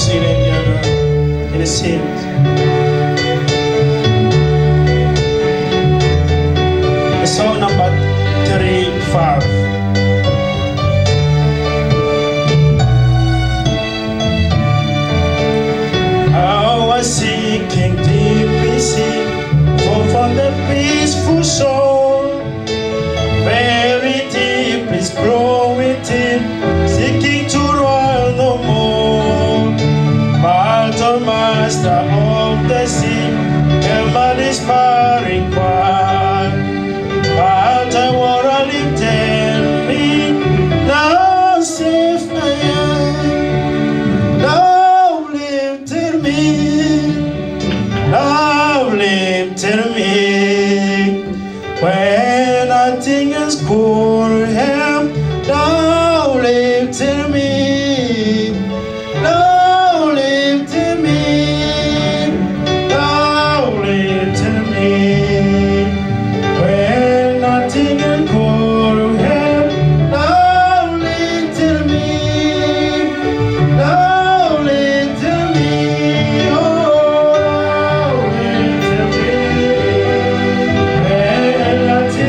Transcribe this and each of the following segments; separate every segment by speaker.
Speaker 1: seated in the seat. The song number 35. I was seeking deep in sea, for the peaceful shore. Very deep is growing deep, seeking to run no more. But the master of the sea, came a despairing cry. But the water lifted me, now safe I am. Now lifted me, now lifted me. When nothing is could help, now lifted me, now lifted me, now lifted me. When nothing is could help, now lifted me, now lifted me, oh, now lifted me. When nothing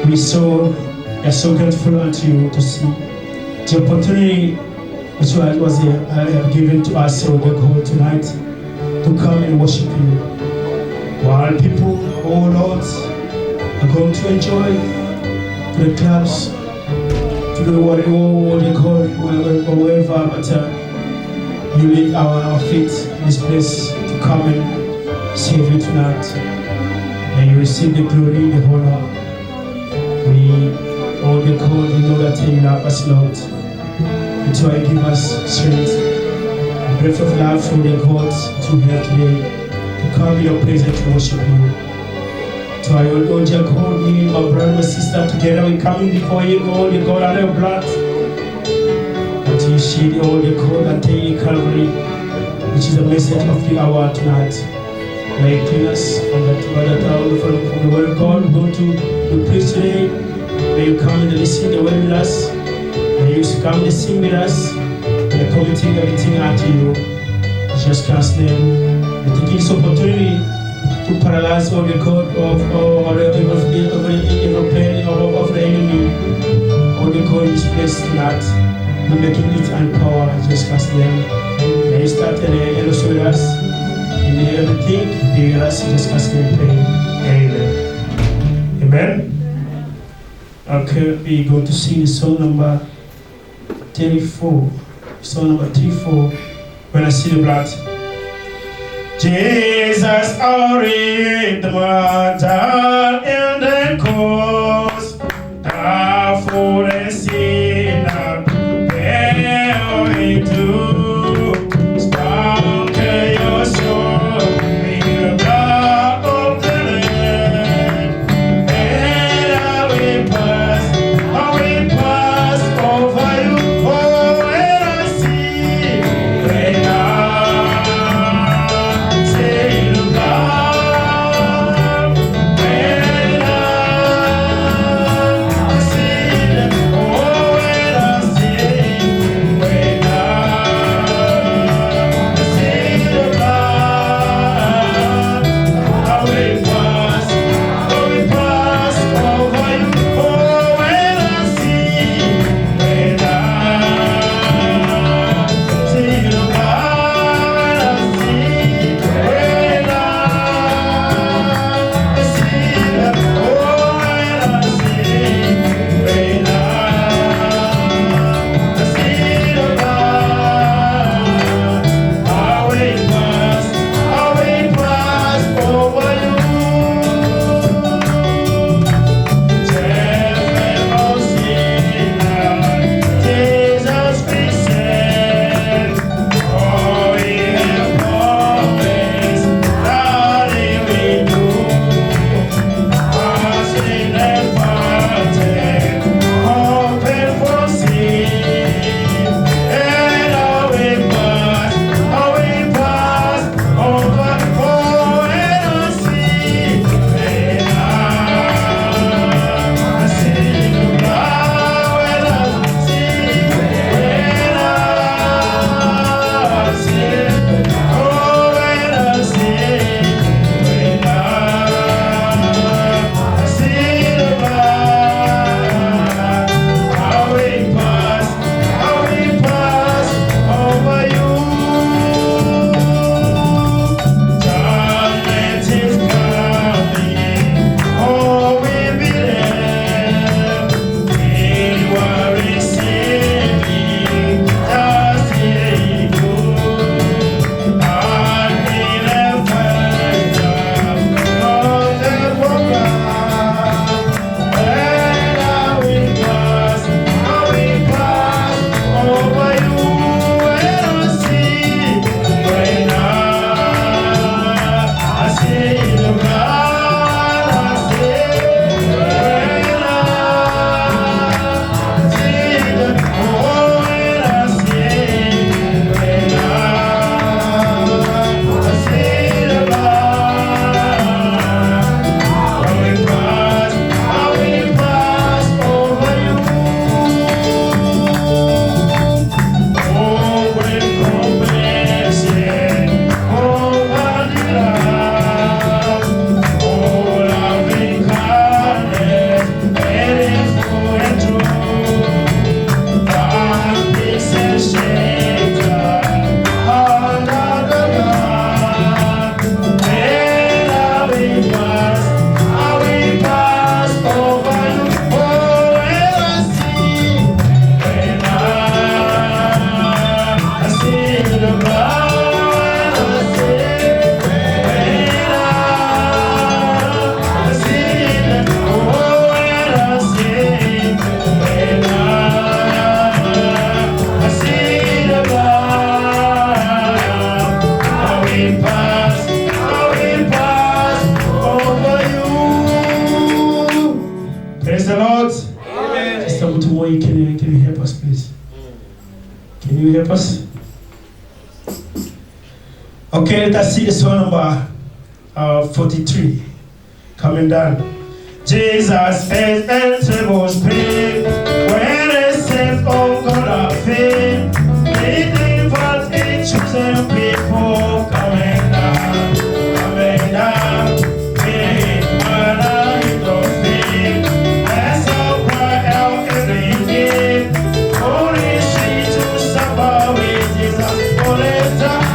Speaker 1: we are so grateful unto you to see the opportunity which was given to us, O dear God, tonight to come and worship you. While people, oh Lord, are going to enjoy to the clubs, to the what they call wherever, but you lead our feet in this place to come and save you tonight. May you receive the glory, the honor. We, all the call, we know that you love us, Lord. And so I give us strength, a breath of love for the God to here today, to come in your presence to worship you. So I will dear God, me, my brother, my sister, together we come before you, all the God under your blood. That you shed all the God that day in Calvary, which is the message of the hour tonight. May it clean us from the word of God. Go to the priest today. May you come and listen to the word with us. May you come and sing with us. We are committing everything unto you. In Jesus Christ's name. We take this opportunity to paralyze all the God of the evil plan of the enemy. All the God is placed tonight. We're making it unpower in Jesus Christ's name. May you start and also with us. In everything, be with us in Jesus Christ's name. Amen. Amen. Okay, we're going to sing the song number 34. Song number 34. When I see the blood. Jesus, our Redeemer, in the cause, for the sinner, bear we do. Can you help us? Okay, let's see the song number 43. Coming down. Jesus is a terrible spirit. When it says, oh God, I feel. Leading for each chosen people. Coming down, coming down. Feeling what I don't feel. That's all cry out every day. Holy shit to suffer with Jesus. Holy time.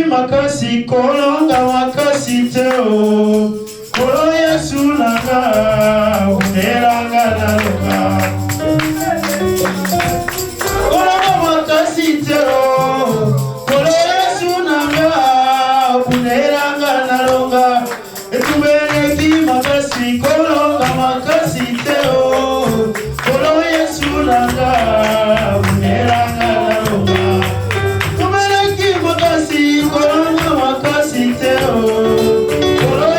Speaker 1: makasi kolonga makasi teo kolo Yesu nanga uneranga naloka kolonga makasi teo kolo Yesu nanga uneranga naloka etumene ki makasi kolonga makasi teo kolo Yesu nanga uneranga naloka makasi, kolonga makasi teo, kolo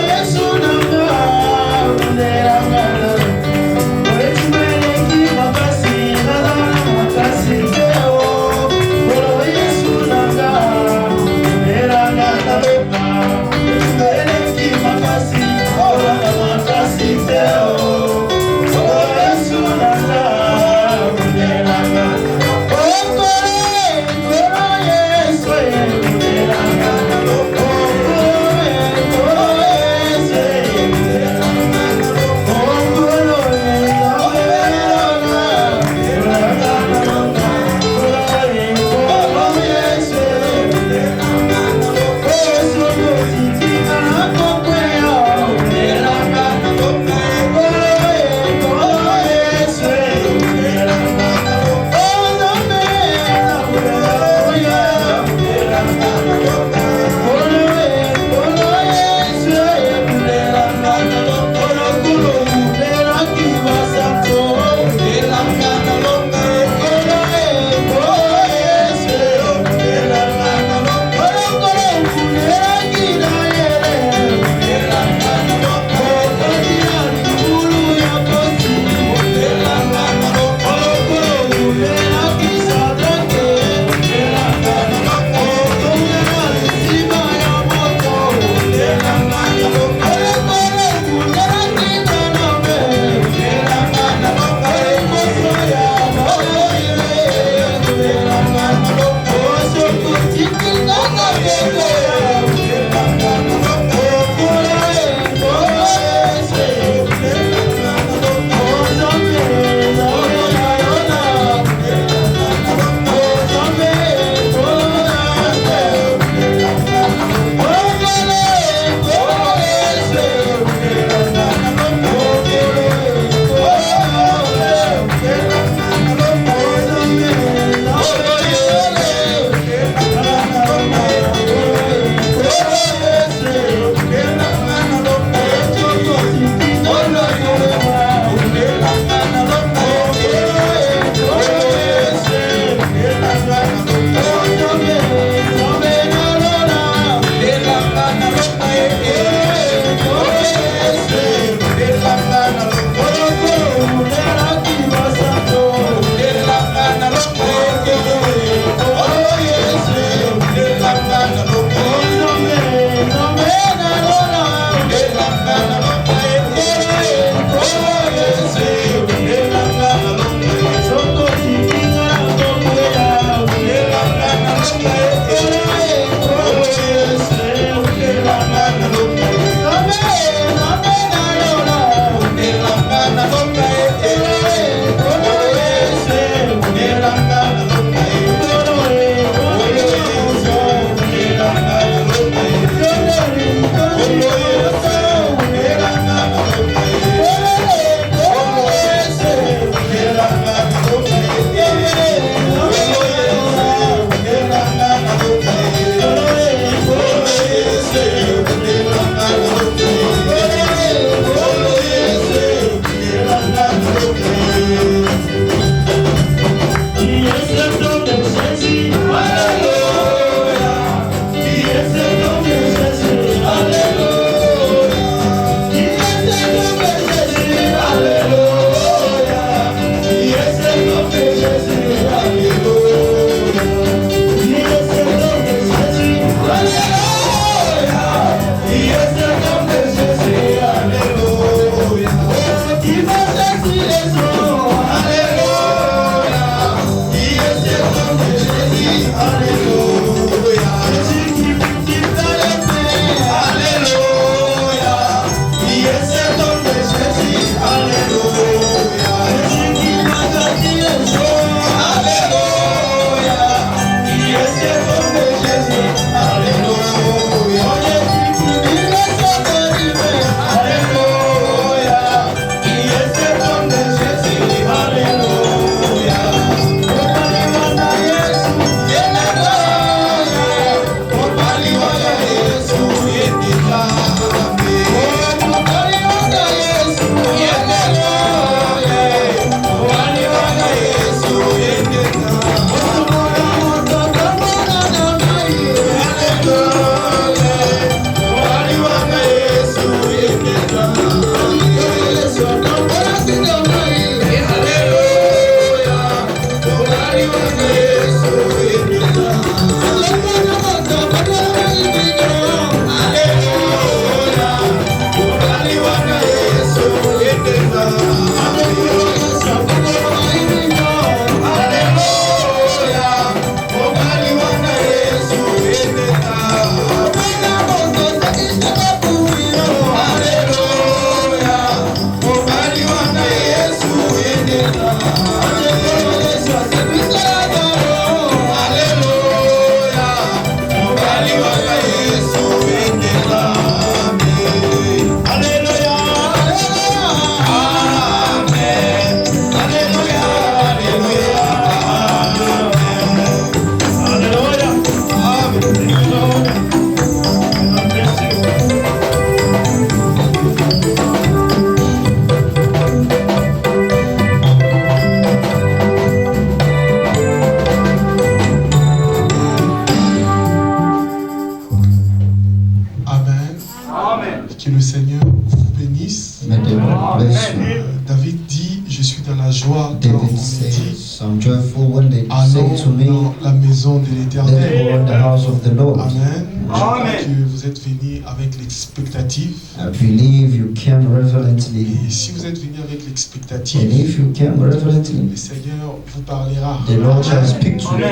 Speaker 2: Que le Seigneur vous bénisse.
Speaker 3: May the Lord bless you.
Speaker 2: David dit, je suis dans la joie quand on
Speaker 3: David
Speaker 2: me dit,
Speaker 3: says, I'm joyful when they
Speaker 2: allons
Speaker 3: say to me,
Speaker 2: dans la maison de
Speaker 3: let's
Speaker 2: l'Éternel.
Speaker 3: go in the house of the Lord.
Speaker 2: Amen. Je crois que vous êtes venus avec l'expectative.
Speaker 3: I believe you came reverently.
Speaker 2: Et si vous êtes venus avec
Speaker 3: And
Speaker 2: l'expectative,
Speaker 3: if you came reverently,
Speaker 2: le Seigneur vous parlera.
Speaker 3: the Lord shall speak to you.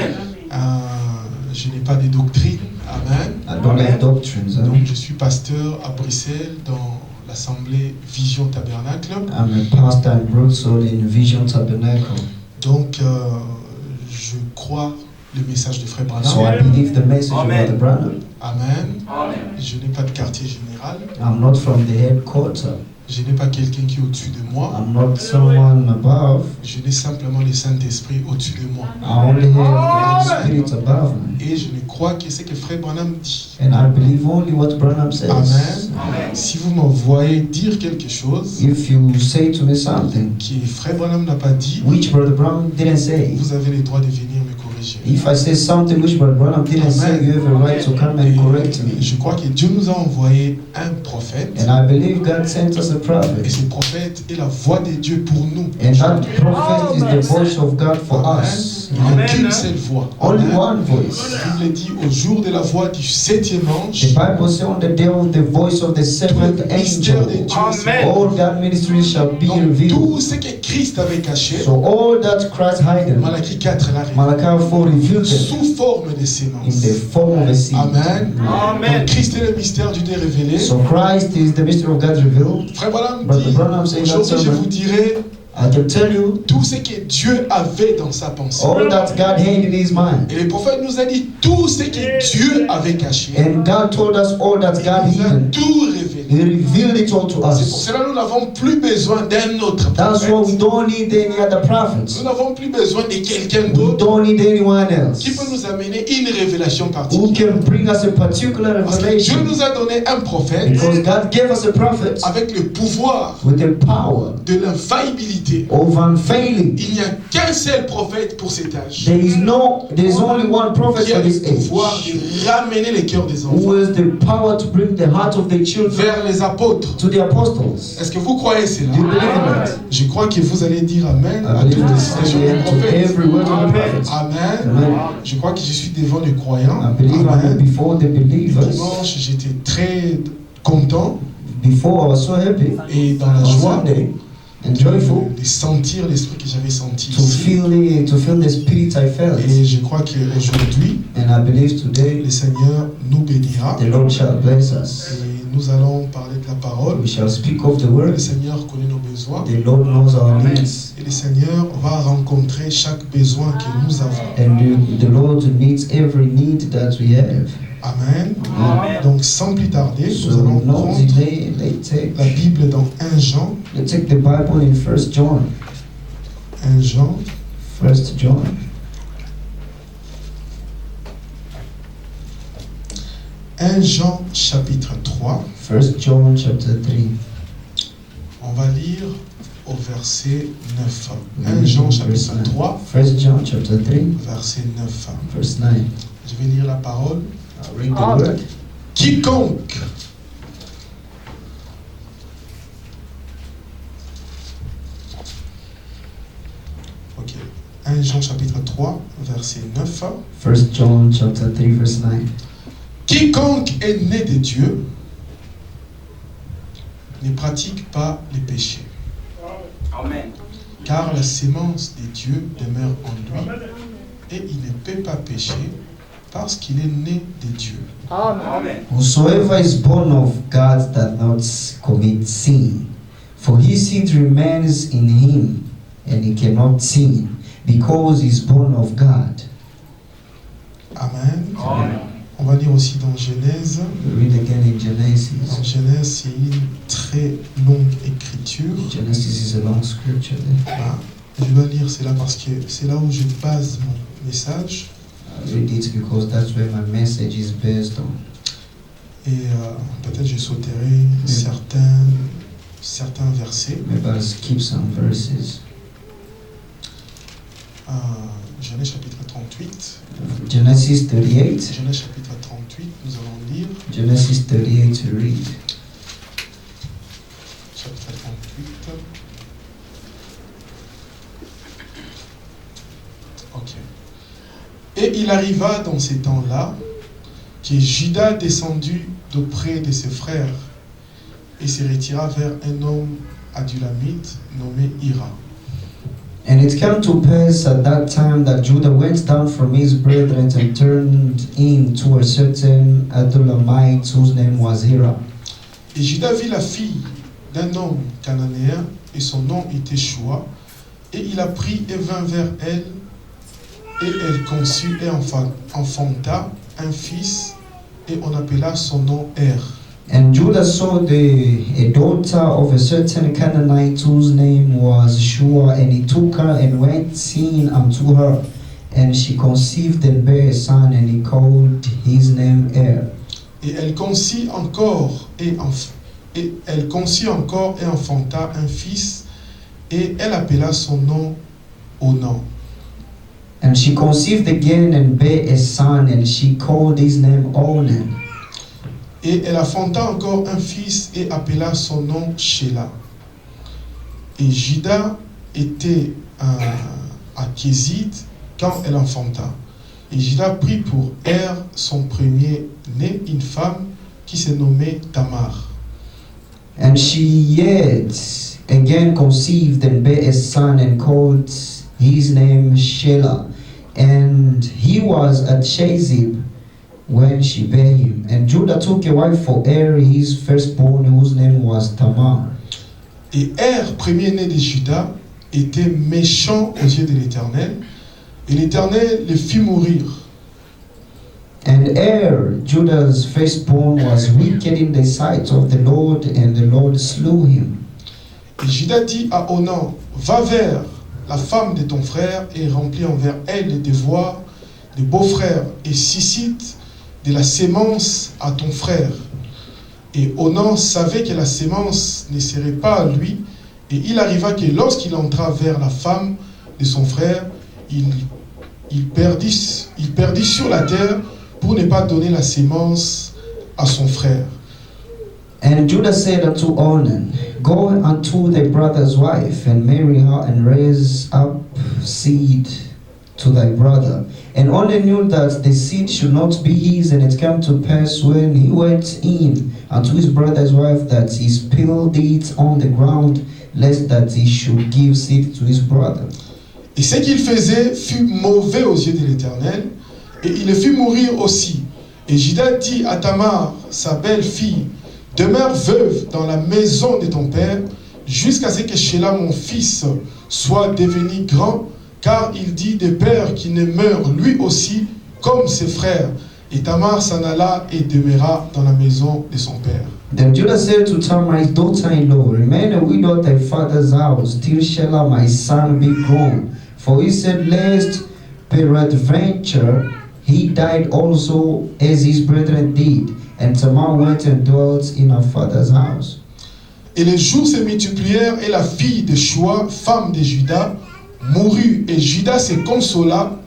Speaker 2: Je n'ai pas de doctrine. Amen.
Speaker 3: I don't have doctrines.
Speaker 2: Donc je suis pasteur à Bruxelles dans l'assemblée Vision Tabernacle.
Speaker 3: I'm a pastor in Brussels in Vision Tabernacle.
Speaker 2: Donc je crois le message de Frère
Speaker 3: So I
Speaker 2: Branham.
Speaker 3: believe the message of Brother Branham.
Speaker 2: Amen. Je n'ai pas de quartier général.
Speaker 3: I'm not from the headquarters.
Speaker 2: Je n'ai pas quelqu'un qui est au-dessus de moi.
Speaker 3: I'm not someone above.
Speaker 2: Je n'ai simplement le Saint-Esprit au-dessus de moi.
Speaker 3: I only have the Spirit above me.
Speaker 2: Et je ne crois que c'est que Frère Branham dit.
Speaker 3: And I believe only what Branham says.
Speaker 2: Amen. Si vous m'envoyez dire quelque chose
Speaker 3: If you say to me something
Speaker 2: que Frère Branham n'a pas dit,
Speaker 3: which Brother Branham didn't say,
Speaker 2: vous avez le droit de venir me corriger.
Speaker 3: if I say something which Brother Branham didn't say, you have a right to come and correct me.
Speaker 2: Je crois que Dieu nous a envoyé un prophète.
Speaker 3: And I believe God sent us a
Speaker 2: Et
Speaker 3: prophet.
Speaker 2: ce prophète est la voix de Dieu pour nous.
Speaker 3: And that prophet is the voice of God for
Speaker 2: Amen.
Speaker 3: us.
Speaker 2: Il n'y a qu'une seule voix.
Speaker 3: Only
Speaker 2: Amen.
Speaker 3: one voice.
Speaker 2: La Bible dit au jour de la voix du septième
Speaker 3: The
Speaker 2: ange,
Speaker 3: Bible says on the day of the voice of the
Speaker 2: tout
Speaker 3: seventh
Speaker 2: le mystère de
Speaker 3: angel,
Speaker 2: Dieu.
Speaker 3: all God ministries shall be
Speaker 2: Donc
Speaker 3: revealed.
Speaker 2: tout ce que Christ avait caché,
Speaker 3: So all that Christ hidden,
Speaker 2: Malachie 4 l'a révélé,
Speaker 3: Malachi 4 revealed them
Speaker 2: sous forme de
Speaker 3: in
Speaker 2: sémence.
Speaker 3: the form of a seed.
Speaker 2: Amen. Donc Christ est le mystère du Dieu révélé.
Speaker 3: So Christ is the mystery of God revealed.
Speaker 2: Frère Branham
Speaker 3: Brother
Speaker 2: dit,
Speaker 3: Branham said that
Speaker 2: aujourd'hui je
Speaker 3: sermon.
Speaker 2: vous dirai
Speaker 3: I can tell you
Speaker 2: tout ce que Dieu avait dans sa pensée.
Speaker 3: all that God had in his mind.
Speaker 2: Et le prophète nous a dit tout ce que Dieu avait caché.
Speaker 3: And God told us all that God
Speaker 2: Il nous a
Speaker 3: hidden.
Speaker 2: tout révélé.
Speaker 3: He revealed it all to
Speaker 2: C'est pour
Speaker 3: us.
Speaker 2: cela que nous n'avons plus besoin d'un autre
Speaker 3: That's why we
Speaker 2: prophète.
Speaker 3: don't need any other prophets.
Speaker 2: Nous n'avons plus besoin de quelqu'un
Speaker 3: We
Speaker 2: d'autre
Speaker 3: don't need anyone
Speaker 2: qui peut
Speaker 3: else
Speaker 2: nous amener une révélation
Speaker 3: who
Speaker 2: particulière.
Speaker 3: can bring us a particular
Speaker 2: Parce que Dieu
Speaker 3: revelation.
Speaker 2: nous a donné un prophète
Speaker 3: Because God gave us a prophet
Speaker 2: avec le pouvoir
Speaker 3: with the power
Speaker 2: de l'infaillibilité.
Speaker 3: of unfailing.
Speaker 2: Il n'y a qu'un seul prophète pour cet âge
Speaker 3: There's only one prophet
Speaker 2: qui a
Speaker 3: for
Speaker 2: le
Speaker 3: this age
Speaker 2: pouvoir de ramener les cœurs des
Speaker 3: who
Speaker 2: enfants
Speaker 3: has the power to bring the heart of the children
Speaker 2: vers les apôtres.
Speaker 3: to the apostles.
Speaker 2: Est-ce que vous croyez cela?
Speaker 3: Do you believe in that?
Speaker 2: Je crois que vous allez dire Amen
Speaker 3: I
Speaker 2: à
Speaker 3: believe
Speaker 2: toutes les
Speaker 3: in
Speaker 2: citations du
Speaker 3: to
Speaker 2: prophète.
Speaker 3: every word of the prophet.
Speaker 2: Amen.
Speaker 3: Amen.
Speaker 2: Je crois que je suis devant les croyants.
Speaker 3: I believe I'm
Speaker 2: Amen.
Speaker 3: before the believers.
Speaker 2: Dimanche, j'étais très content
Speaker 3: Before I was so happy
Speaker 2: et dans la
Speaker 3: on
Speaker 2: joie
Speaker 3: Sunday and joyful
Speaker 2: de sentir l'esprit que j'avais senti
Speaker 3: to
Speaker 2: ici.
Speaker 3: feel the spirit I felt.
Speaker 2: Et je crois qu'aujourd'hui,
Speaker 3: And I believe today
Speaker 2: le Seigneur nous bénira
Speaker 3: the Lord shall bless us.
Speaker 2: et nous allons parler de la parole.
Speaker 3: We shall speak of the word.
Speaker 2: Le Seigneur connaît nos besoins
Speaker 3: The Lord knows our needs.
Speaker 2: et le Seigneur va rencontrer chaque besoin que nous avons.
Speaker 3: And the Lord meets every need that we have.
Speaker 2: Amen.
Speaker 3: Amen.
Speaker 2: Donc sans plus tarder, nous
Speaker 3: So
Speaker 2: allons
Speaker 3: no
Speaker 2: prendre
Speaker 3: delay,
Speaker 2: la Bible dans 1 Jean.
Speaker 3: let's take the Bible in 1 John.
Speaker 2: 1 Jean.
Speaker 3: 1 John.
Speaker 2: 1 Jean chapitre 3.
Speaker 3: 1 John chapter 3.
Speaker 2: On va lire au verset 9. 1 Jean chapitre 3,
Speaker 3: 1 John chapter 3,
Speaker 2: verset 9.
Speaker 3: verse 9.
Speaker 2: Je vais lire la parole.
Speaker 3: I'll read the word.
Speaker 2: Quiconque Ok. 1 Jean chapitre 3, verset 9.
Speaker 3: 1 John chapter 3, verse 9.
Speaker 2: Quiconque est né de Dieu ne pratique pas les péchés.
Speaker 4: Amen.
Speaker 2: Car la sémence de Dieu demeure en lui et il ne peut pas pécher parce qu'il est né de Dieu.
Speaker 4: Amen.
Speaker 3: Whosoever is born of God does not commit sin, for his seed remains in him, and he cannot sin, because he is born of God.
Speaker 2: Amen.
Speaker 4: Amen.
Speaker 2: On va lire aussi dans Genèse.
Speaker 3: We read again in
Speaker 2: Dans
Speaker 3: Genesis.
Speaker 2: Genèse, c'est une très longue écriture.
Speaker 3: Genesis is a long scripture there.
Speaker 2: Bah, je dois lire cela parce que c'est là où je base mon message.
Speaker 3: I read it because that's where my message is based on.
Speaker 2: Et peut-être je sauterai certains versets.
Speaker 3: Maybe I'll skip some verses.
Speaker 2: Genèse chapitre 38.
Speaker 3: Genesis 38.
Speaker 2: Genèse chapitre 38, nous allons lire.
Speaker 3: Genesis 38 to read.
Speaker 2: il arriva dans ces temps-là que Judas descendit d'auprès de ses frères et se retira vers un homme adulamite nommé Ira.
Speaker 3: And it came to pass at that time that Judah went down from his brethren and turned in to a certain Adullamite whose name was Hira.
Speaker 2: Et Judas vit la fille d'un homme cananéen et son nom était Shua. Et il a pris et vint vers elle et elle conçut et enfanta un fils et on appela son nom Er.
Speaker 3: And Judah saw a daughter of a certain Canaanite whose name was Shua, and he took her and went in unto her. And she conceived and bare a son, and he called his name Er.
Speaker 2: Et elle conçut encore et enfanta un fils et elle appela son nom Onan.
Speaker 3: And she conceived again and bare a son, and she called his name Onan.
Speaker 2: Et elle enfanta encore un fils et appela son nom Shelah. Et Judas était à Kézid quand elle enfanta. Et Judas prit pour Er son premier-né une femme qui se nommait Tamar.
Speaker 3: And she yet again conceived and bare a son, and called his name Shelah. And he was at Chazib when she bare him. And Judah took a wife for Er, his firstborn, whose name was Tamar.
Speaker 2: Et Er, premier-né de Judas, était méchant aux yeux de l'Éternel, et l'Éternel le fit mourir.
Speaker 3: And Er, Judah's firstborn, was wicked in the sight of the Lord, and the Lord slew him.
Speaker 2: Et Judas dit à Onan, va vers la femme de ton frère et remplis envers elle les devoirs des beaux-frères et suscite de la sémence à ton frère. Et Onan savait que la sémence ne serait pas à lui, et il arriva que lorsqu'il entra vers la femme de son frère, il perdit sur la terre pour ne pas donner la sémence à son frère.
Speaker 3: And Judah said unto Onan, go unto thy brother's wife, and marry her, and raise up seed to thy brother. And Onan knew that the seed should not be his, and it came to pass when he went in unto his brother's wife that he spilled it on the ground, lest that he should give seed to his brother.
Speaker 2: Et ce qu'il faisait fut mauvais aux yeux de l'Éternel, et il le fit mourir aussi. Et Judas dit à Tamar, sa belle-fille, demeure veuve dans la maison de ton père, jusqu'à ce que Shelah, mon fils, soit devenu grand, car il dit des pères qui ne meurent lui aussi comme ses frères. Et Tamar s'en alla et demeura dans la maison de son père.
Speaker 3: Then Judah said to Tamar his daughter-in-law, remain a widow at thy father's house, till Shelah my son be grown. For he said, lest peradventure he died also as his brethren did. And Tamar went and dwelt in her father's house.
Speaker 2: Et les jours se multiplièrent, et la fille de Shua, femme de Judas, mourut. Et Judas se consola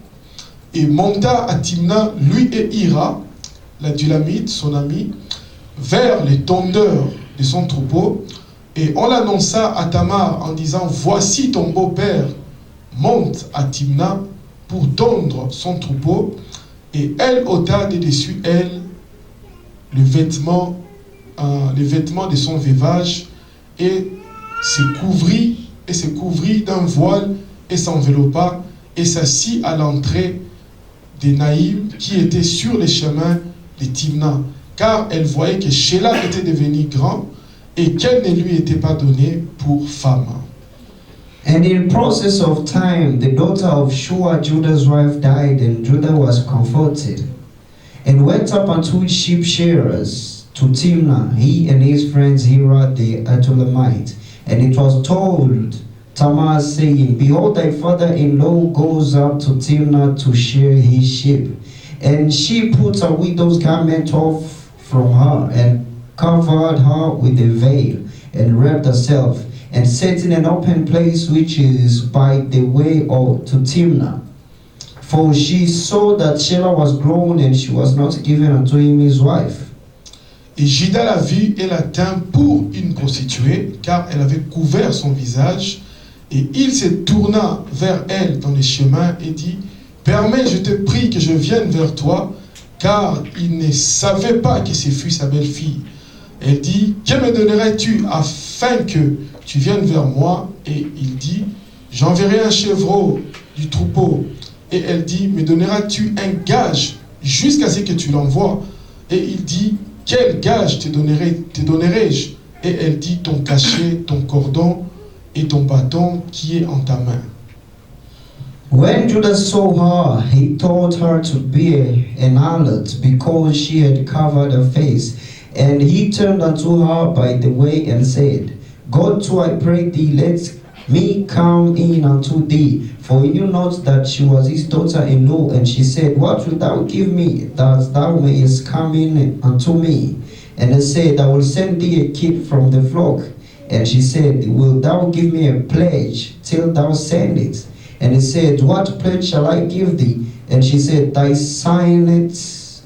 Speaker 2: et monta à Timna, lui et Ira, l'Adulamite, son ami, vers les tondeurs de son troupeau. Et on l'annonça à Tamar en disant, voici ton beau-père monte à Timna pour tondre son troupeau. Et elle ôta de dessus elle les vêtements de son veuvage et se couvrit d'un voile et s'enveloppa et s'assit à l'entrée de Naïm qui était sur les chemins de Timna, car elle voyait que Shelah était devenu grand et qu'elle ne lui était pas donnée pour femme.
Speaker 3: And in process of time, the daughter of Shua, Judah's wife, died, and Judah was comforted, and went up unto his sheep shearers to Timnah, he and his friends Hira the Adullamite. And it was told Tamar, saying, behold, thy father-in-law goes up to Timnah to shear his sheep. And she put a widow's garment off from her, and covered her with a veil, and wrapped herself, and sat in an open place which is by the way to Timnah. For she saw that Shelah was grown, and she was not given unto him his wife.
Speaker 2: Et Judas la vit et la tint pour une prostituée, car elle avait couvert son visage. Et il se tourna vers elle dans les chemins et dit, permets, je te prie que je vienne vers toi, car il ne savait pas que ce fut sa belle-fille. Elle dit, que me donnerais-tu afin que tu viennes vers moi? Et il dit, j'enverrai un chevreau du troupeau. Et elle dit, me donneras-tu un gage jusqu'à ce que tu l'envoies? Et il dit, quel gage te donnerai-je? Et elle dit, ton cachet, ton cordon et ton bâton qui est en ta main.
Speaker 3: When Judah saw her, he thought her to be an harlot, because she had covered her face. And he turned unto her by the way and said, Go to, I pray thee, let me come in unto thee. For he knew not that she was his daughter-in-law. And she said, What wilt thou give me, that thou mayest come in unto me? And he said, I will send thee a kid from the flock. And she said, Wilt thou give me a pledge till thou send it? And he said, What pledge shall I give thee? And she said, Thy signet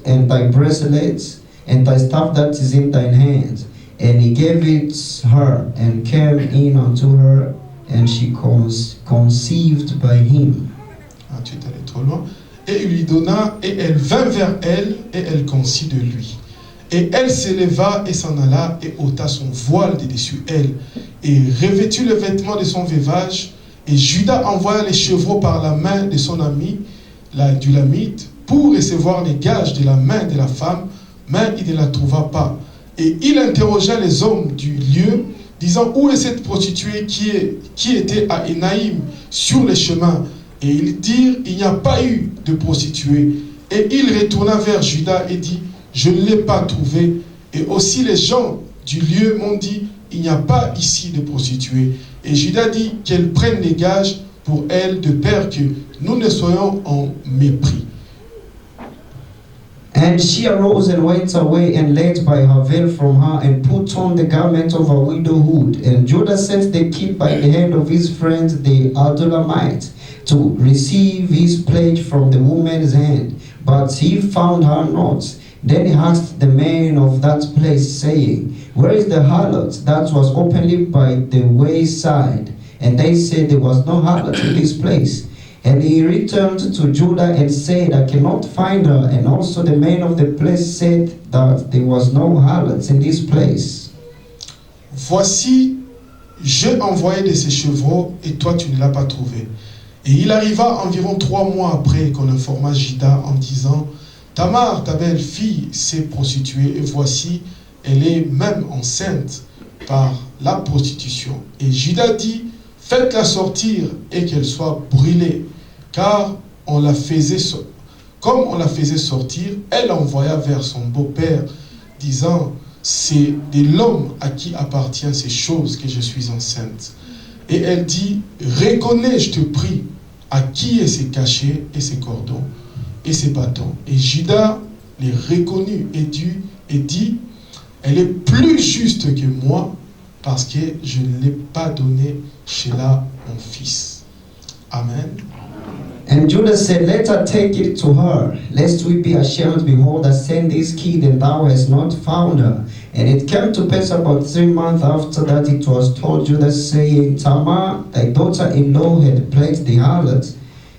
Speaker 3: and thy bracelets and thy staff that is in thine hand. And he gave it her, and came in unto her, and she conceived by him.
Speaker 2: Ah, tu es allé trop loin. Et il lui donna, et elle vint vers elle, et elle conçut de lui. Et elle s'éleva et s'en alla, et ôta son voile de dessus elle, et revêtut le vêtement de son veuvage. Et Judas envoya les chevreaux par la main de son ami, du Lamite, pour recevoir les gages de la main de la femme, mais il ne la trouva pas. Et il interrogea les hommes du lieu, disant, où est cette prostituée qui était à Énaïm sur les chemins? Et ils dirent, il n'y a pas eu de prostituée. Et il retourna vers Judas et dit, je ne l'ai pas trouvée. Et aussi les gens du lieu m'ont dit, il n'y a pas ici de prostituée. Et Judas dit qu'elle prenne les gages pour elle, de peur que nous ne soyons en mépris.
Speaker 3: And she arose and went away, and laid by her veil from her, and put on the garment of her widowhood. And Judah sent the kid by the hand of his friend the Adulamite to receive his pledge from the woman's hand. But he found her not. Then he asked the men of that place, saying, Where is the harlot that was openly by the wayside? And they said, There was no harlot in this place. And he returned to Judah and said, I cannot find her. And also the men of the place said that there was no harlot in this place.
Speaker 2: Voici, j'ai envoyé de ces chevreaux, et toi tu ne l'as pas trouvé. Et il arriva environ 3 mois après qu'on informa Judas en disant, Tamar, ta belle-fille, s'est prostituée, et voici, elle est même enceinte par la prostitution. Et Judas dit, faites-la sortir et qu'elle soit brûlée, car on la faisait comme on la faisait sortir, elle envoya vers son beau-père, disant, c'est de l'homme à qui appartiennent ces choses que je suis enceinte. Et elle dit, reconnais, je te prie, à qui est ces cachets et ces cordons et ces bâtons. Et Judas les reconnut et dit, elle est plus juste que moi, parce que je ne l'ai pas donné Shelah, mon fils. Amen.
Speaker 3: And Judah said, Let her take it to her, lest we be ashamed. Behold, I send this kid, and thou hast not found her. And it came to pass about 3 months after that it was told Judah, saying, Tamar, thy daughter-in-law, had played the harlot,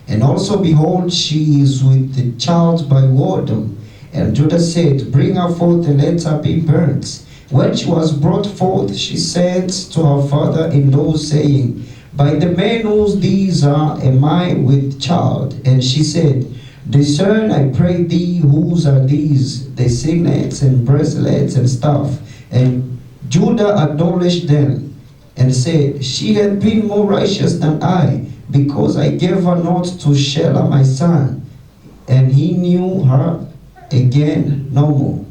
Speaker 3: and also, behold, she is with the child by whoredom. And Judah said, Bring her forth, and let her be burnt. When she was brought forth, she said to her father-in-law, saying, By the men whose these are, am I with child? And she said, Discern, I pray thee, whose are these, the signets and bracelets and stuff. And Judah acknowledged them, and said, She had been more righteous than I, because I gave her not to Shelah my son. And he knew her again no more.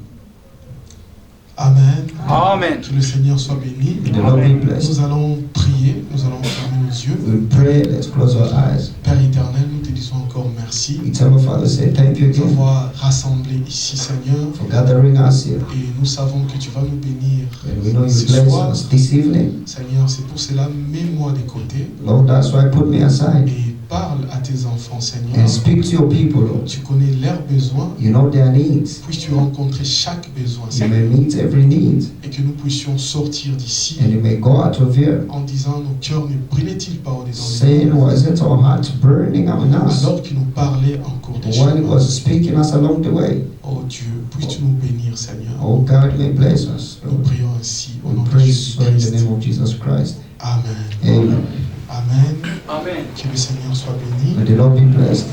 Speaker 2: Amen.
Speaker 4: Amen.
Speaker 2: Que le Seigneur soit béni.
Speaker 3: The Lord be blessed.
Speaker 2: Nous allons prier, nous allons fermer nos yeux.
Speaker 3: We pray, let's close our eyes.
Speaker 2: Père éternel, nous te disons encore merci
Speaker 3: Eternal Father, say thank you
Speaker 2: de nous
Speaker 3: again
Speaker 2: avoir rassemblés ici, Seigneur.
Speaker 3: for gathering us here.
Speaker 2: Et nous savons que tu vas nous bénir
Speaker 3: And we know you
Speaker 2: ce
Speaker 3: bless
Speaker 2: soir.
Speaker 3: us this evening.
Speaker 2: Seigneur, c'est pour cela, mets-moi de côté
Speaker 3: Lord, that's why put me aside
Speaker 2: et parle à tes enfants, Seigneur.
Speaker 3: and speak to your people, Lord.
Speaker 2: Tu connais leurs besoins.
Speaker 3: You know their needs.
Speaker 2: Puisses-tu rencontrer chaque besoin,
Speaker 3: You
Speaker 2: Seigneur.
Speaker 3: may meet every need,
Speaker 2: Et que nous puissions sortir d'ici
Speaker 3: and you may go out of here
Speaker 2: en disant, nos cœurs ne brûlaient-ils pas au-dedans de
Speaker 3: saying,
Speaker 2: nous,
Speaker 3: wasn't our heart burning on us?
Speaker 2: alors que nos parler en cours de
Speaker 3: While He
Speaker 2: chemin.
Speaker 3: was speaking us along the way.
Speaker 2: Oh Dieu, puisses-tu nous bénir, Seigneur.
Speaker 3: Oh God, may bless us.
Speaker 2: Nous
Speaker 3: Lord.
Speaker 2: prions ainsi au nom
Speaker 3: We
Speaker 2: de
Speaker 3: praise you in the
Speaker 2: Jésus-Christ.
Speaker 3: name of Jesus Christ.
Speaker 2: Amen.
Speaker 3: Amen.
Speaker 2: Amen.
Speaker 4: Amen.
Speaker 2: Que le Seigneur soit béni.
Speaker 3: May the Lord be blessed.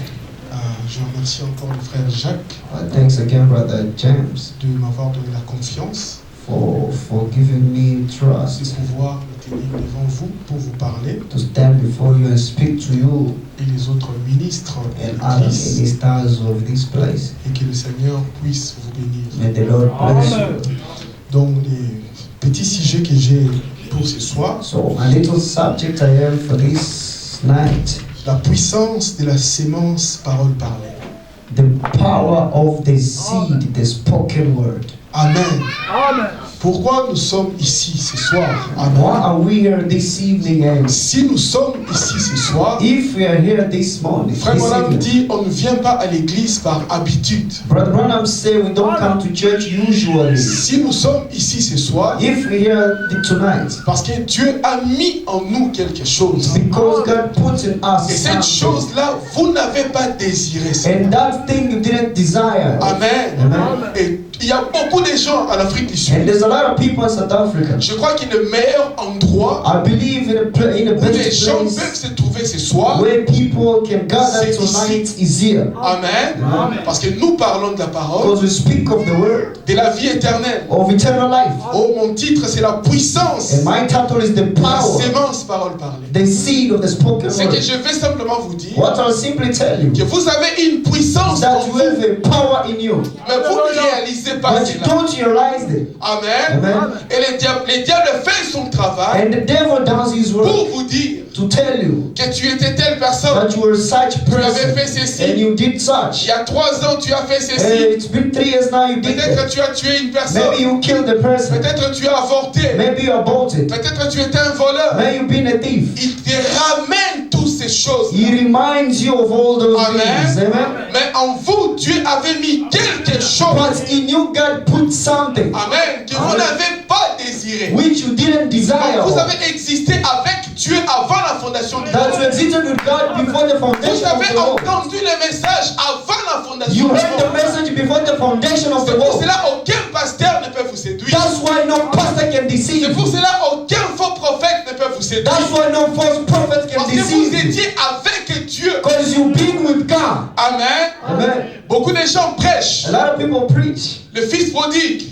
Speaker 2: Je remercie encore le frère Jacques
Speaker 3: Thanks again, Brother James,
Speaker 2: de m'avoir donné la confiance
Speaker 3: for giving me
Speaker 2: de
Speaker 3: trust
Speaker 2: pouvoir me tenir devant vous pour vous parler
Speaker 3: to stand before you and speak to you
Speaker 2: et les autres ministres de
Speaker 3: and other
Speaker 2: l'Église
Speaker 3: ministers of this place.
Speaker 2: et que le Seigneur puisse vous bénir.
Speaker 3: May the Lord bless you.
Speaker 2: Donc les petits sujets que j'ai pour ce soir,
Speaker 3: So, a little subject I have for this night:
Speaker 2: la puissance de la sémence parole parlée.
Speaker 3: the power of the seed, the spoken word.
Speaker 2: Amen.
Speaker 4: Amen.
Speaker 2: Pourquoi nous sommes ici ce soir?
Speaker 3: Why
Speaker 2: Amen.
Speaker 3: are we here this evening? And
Speaker 2: Si nous sommes ici ce soir,
Speaker 3: if we are here this morning,
Speaker 2: Frère
Speaker 3: this
Speaker 2: Branham
Speaker 3: evening,
Speaker 2: dit on ne vient pas à l'église par habitude.
Speaker 3: Brother Branham say we don't come to church usually.
Speaker 2: Si nous sommes ici ce soir,
Speaker 3: If we're here tonight,
Speaker 2: parce que Dieu a mis en nous quelque chose.
Speaker 3: because God put in us
Speaker 2: Et cette
Speaker 3: something,
Speaker 2: chose-là, vous n'avez pas désiré ça.
Speaker 3: and that thing you didn't desire.
Speaker 2: Amen.
Speaker 3: Amen.
Speaker 2: Et il y a beaucoup de gens en Afrique du
Speaker 3: And
Speaker 2: Sud.
Speaker 3: there's a lot of people in South Africa.
Speaker 2: Je crois que le meilleur endroit
Speaker 3: I believe in in a
Speaker 2: où les
Speaker 3: best
Speaker 2: gens peuvent
Speaker 3: place
Speaker 2: se trouver ce soir,
Speaker 3: where people can gather
Speaker 2: C'est
Speaker 3: tonight is here.
Speaker 2: Amen.
Speaker 3: Amen.
Speaker 2: Parce que nous parlons de la parole,
Speaker 3: Because we speak of the word
Speaker 2: de la vie éternelle.
Speaker 3: of eternal life.
Speaker 2: Oh, mon titre, c'est la puissance
Speaker 3: And my title is the
Speaker 2: de la
Speaker 3: power,
Speaker 2: sémence parole parlée.
Speaker 3: the seed of the spoken
Speaker 2: C'est que
Speaker 3: word.
Speaker 2: je vais simplement vous dire
Speaker 3: What I'll simply tell you
Speaker 2: que vous avez une puissance
Speaker 3: is that
Speaker 2: en
Speaker 3: you
Speaker 2: vous,
Speaker 3: have a power in you,
Speaker 2: mais vous ne réalisez pas
Speaker 3: but you
Speaker 2: cela.
Speaker 3: don't realize it.
Speaker 2: Amen.
Speaker 3: Amen.
Speaker 2: Et le diable fait son travail
Speaker 3: And the devil does his
Speaker 2: pour
Speaker 3: work
Speaker 2: vous dire
Speaker 3: to tell you
Speaker 2: que tu étais telle personne.
Speaker 3: that you were such
Speaker 2: Tu avais
Speaker 3: person
Speaker 2: fait ceci.
Speaker 3: and you did
Speaker 2: Il
Speaker 3: such.
Speaker 2: y a 3 ans, tu as fait
Speaker 3: Hey,
Speaker 2: ceci.
Speaker 3: it's been 3 years now you did
Speaker 2: Peut-être
Speaker 3: that.
Speaker 2: que tu as tué une personne.
Speaker 3: Maybe you killed the person.
Speaker 2: Peut-être que tu as avorté.
Speaker 3: Maybe you aborted.
Speaker 2: Peut-être que tu étais un voleur.
Speaker 3: Maybe you've been a thief.
Speaker 2: Il te ramène toutes ces choses.
Speaker 3: He reminds you of all those
Speaker 2: Amen.
Speaker 3: things. Amen.
Speaker 2: Mais en vous, Dieu avait mis quelque chose.
Speaker 3: But in you, God put something
Speaker 2: Amen. Que vous
Speaker 3: Amen.
Speaker 2: n'avez pas désiré.
Speaker 3: which you didn't desire.
Speaker 2: Donc, vous avez existé avec Dieu avant la fondation du
Speaker 3: That you
Speaker 2: monde.
Speaker 3: existed with God before the
Speaker 2: Vous
Speaker 3: foundation of
Speaker 2: avez
Speaker 3: the world.
Speaker 2: entendu le message avant la fondation
Speaker 3: You
Speaker 2: du
Speaker 3: heard the
Speaker 2: monde.
Speaker 3: message before the foundation of the
Speaker 2: C'est pour
Speaker 3: world.
Speaker 2: cela aucun pasteur ne peut vous séduire.
Speaker 3: That's why no pastor can deceive
Speaker 2: C'est pour
Speaker 3: you.
Speaker 2: cela aucun faux prophète ne peut vous séduire.
Speaker 3: That's why no false prophet can
Speaker 2: Parce que vous
Speaker 3: deceive you.
Speaker 2: étiez avec Dieu.
Speaker 3: Because you've been with God.
Speaker 2: Amen.
Speaker 3: Amen.
Speaker 2: Beaucoup de gens prêchent.
Speaker 3: A lot of people preach.
Speaker 2: Le fils prodigue.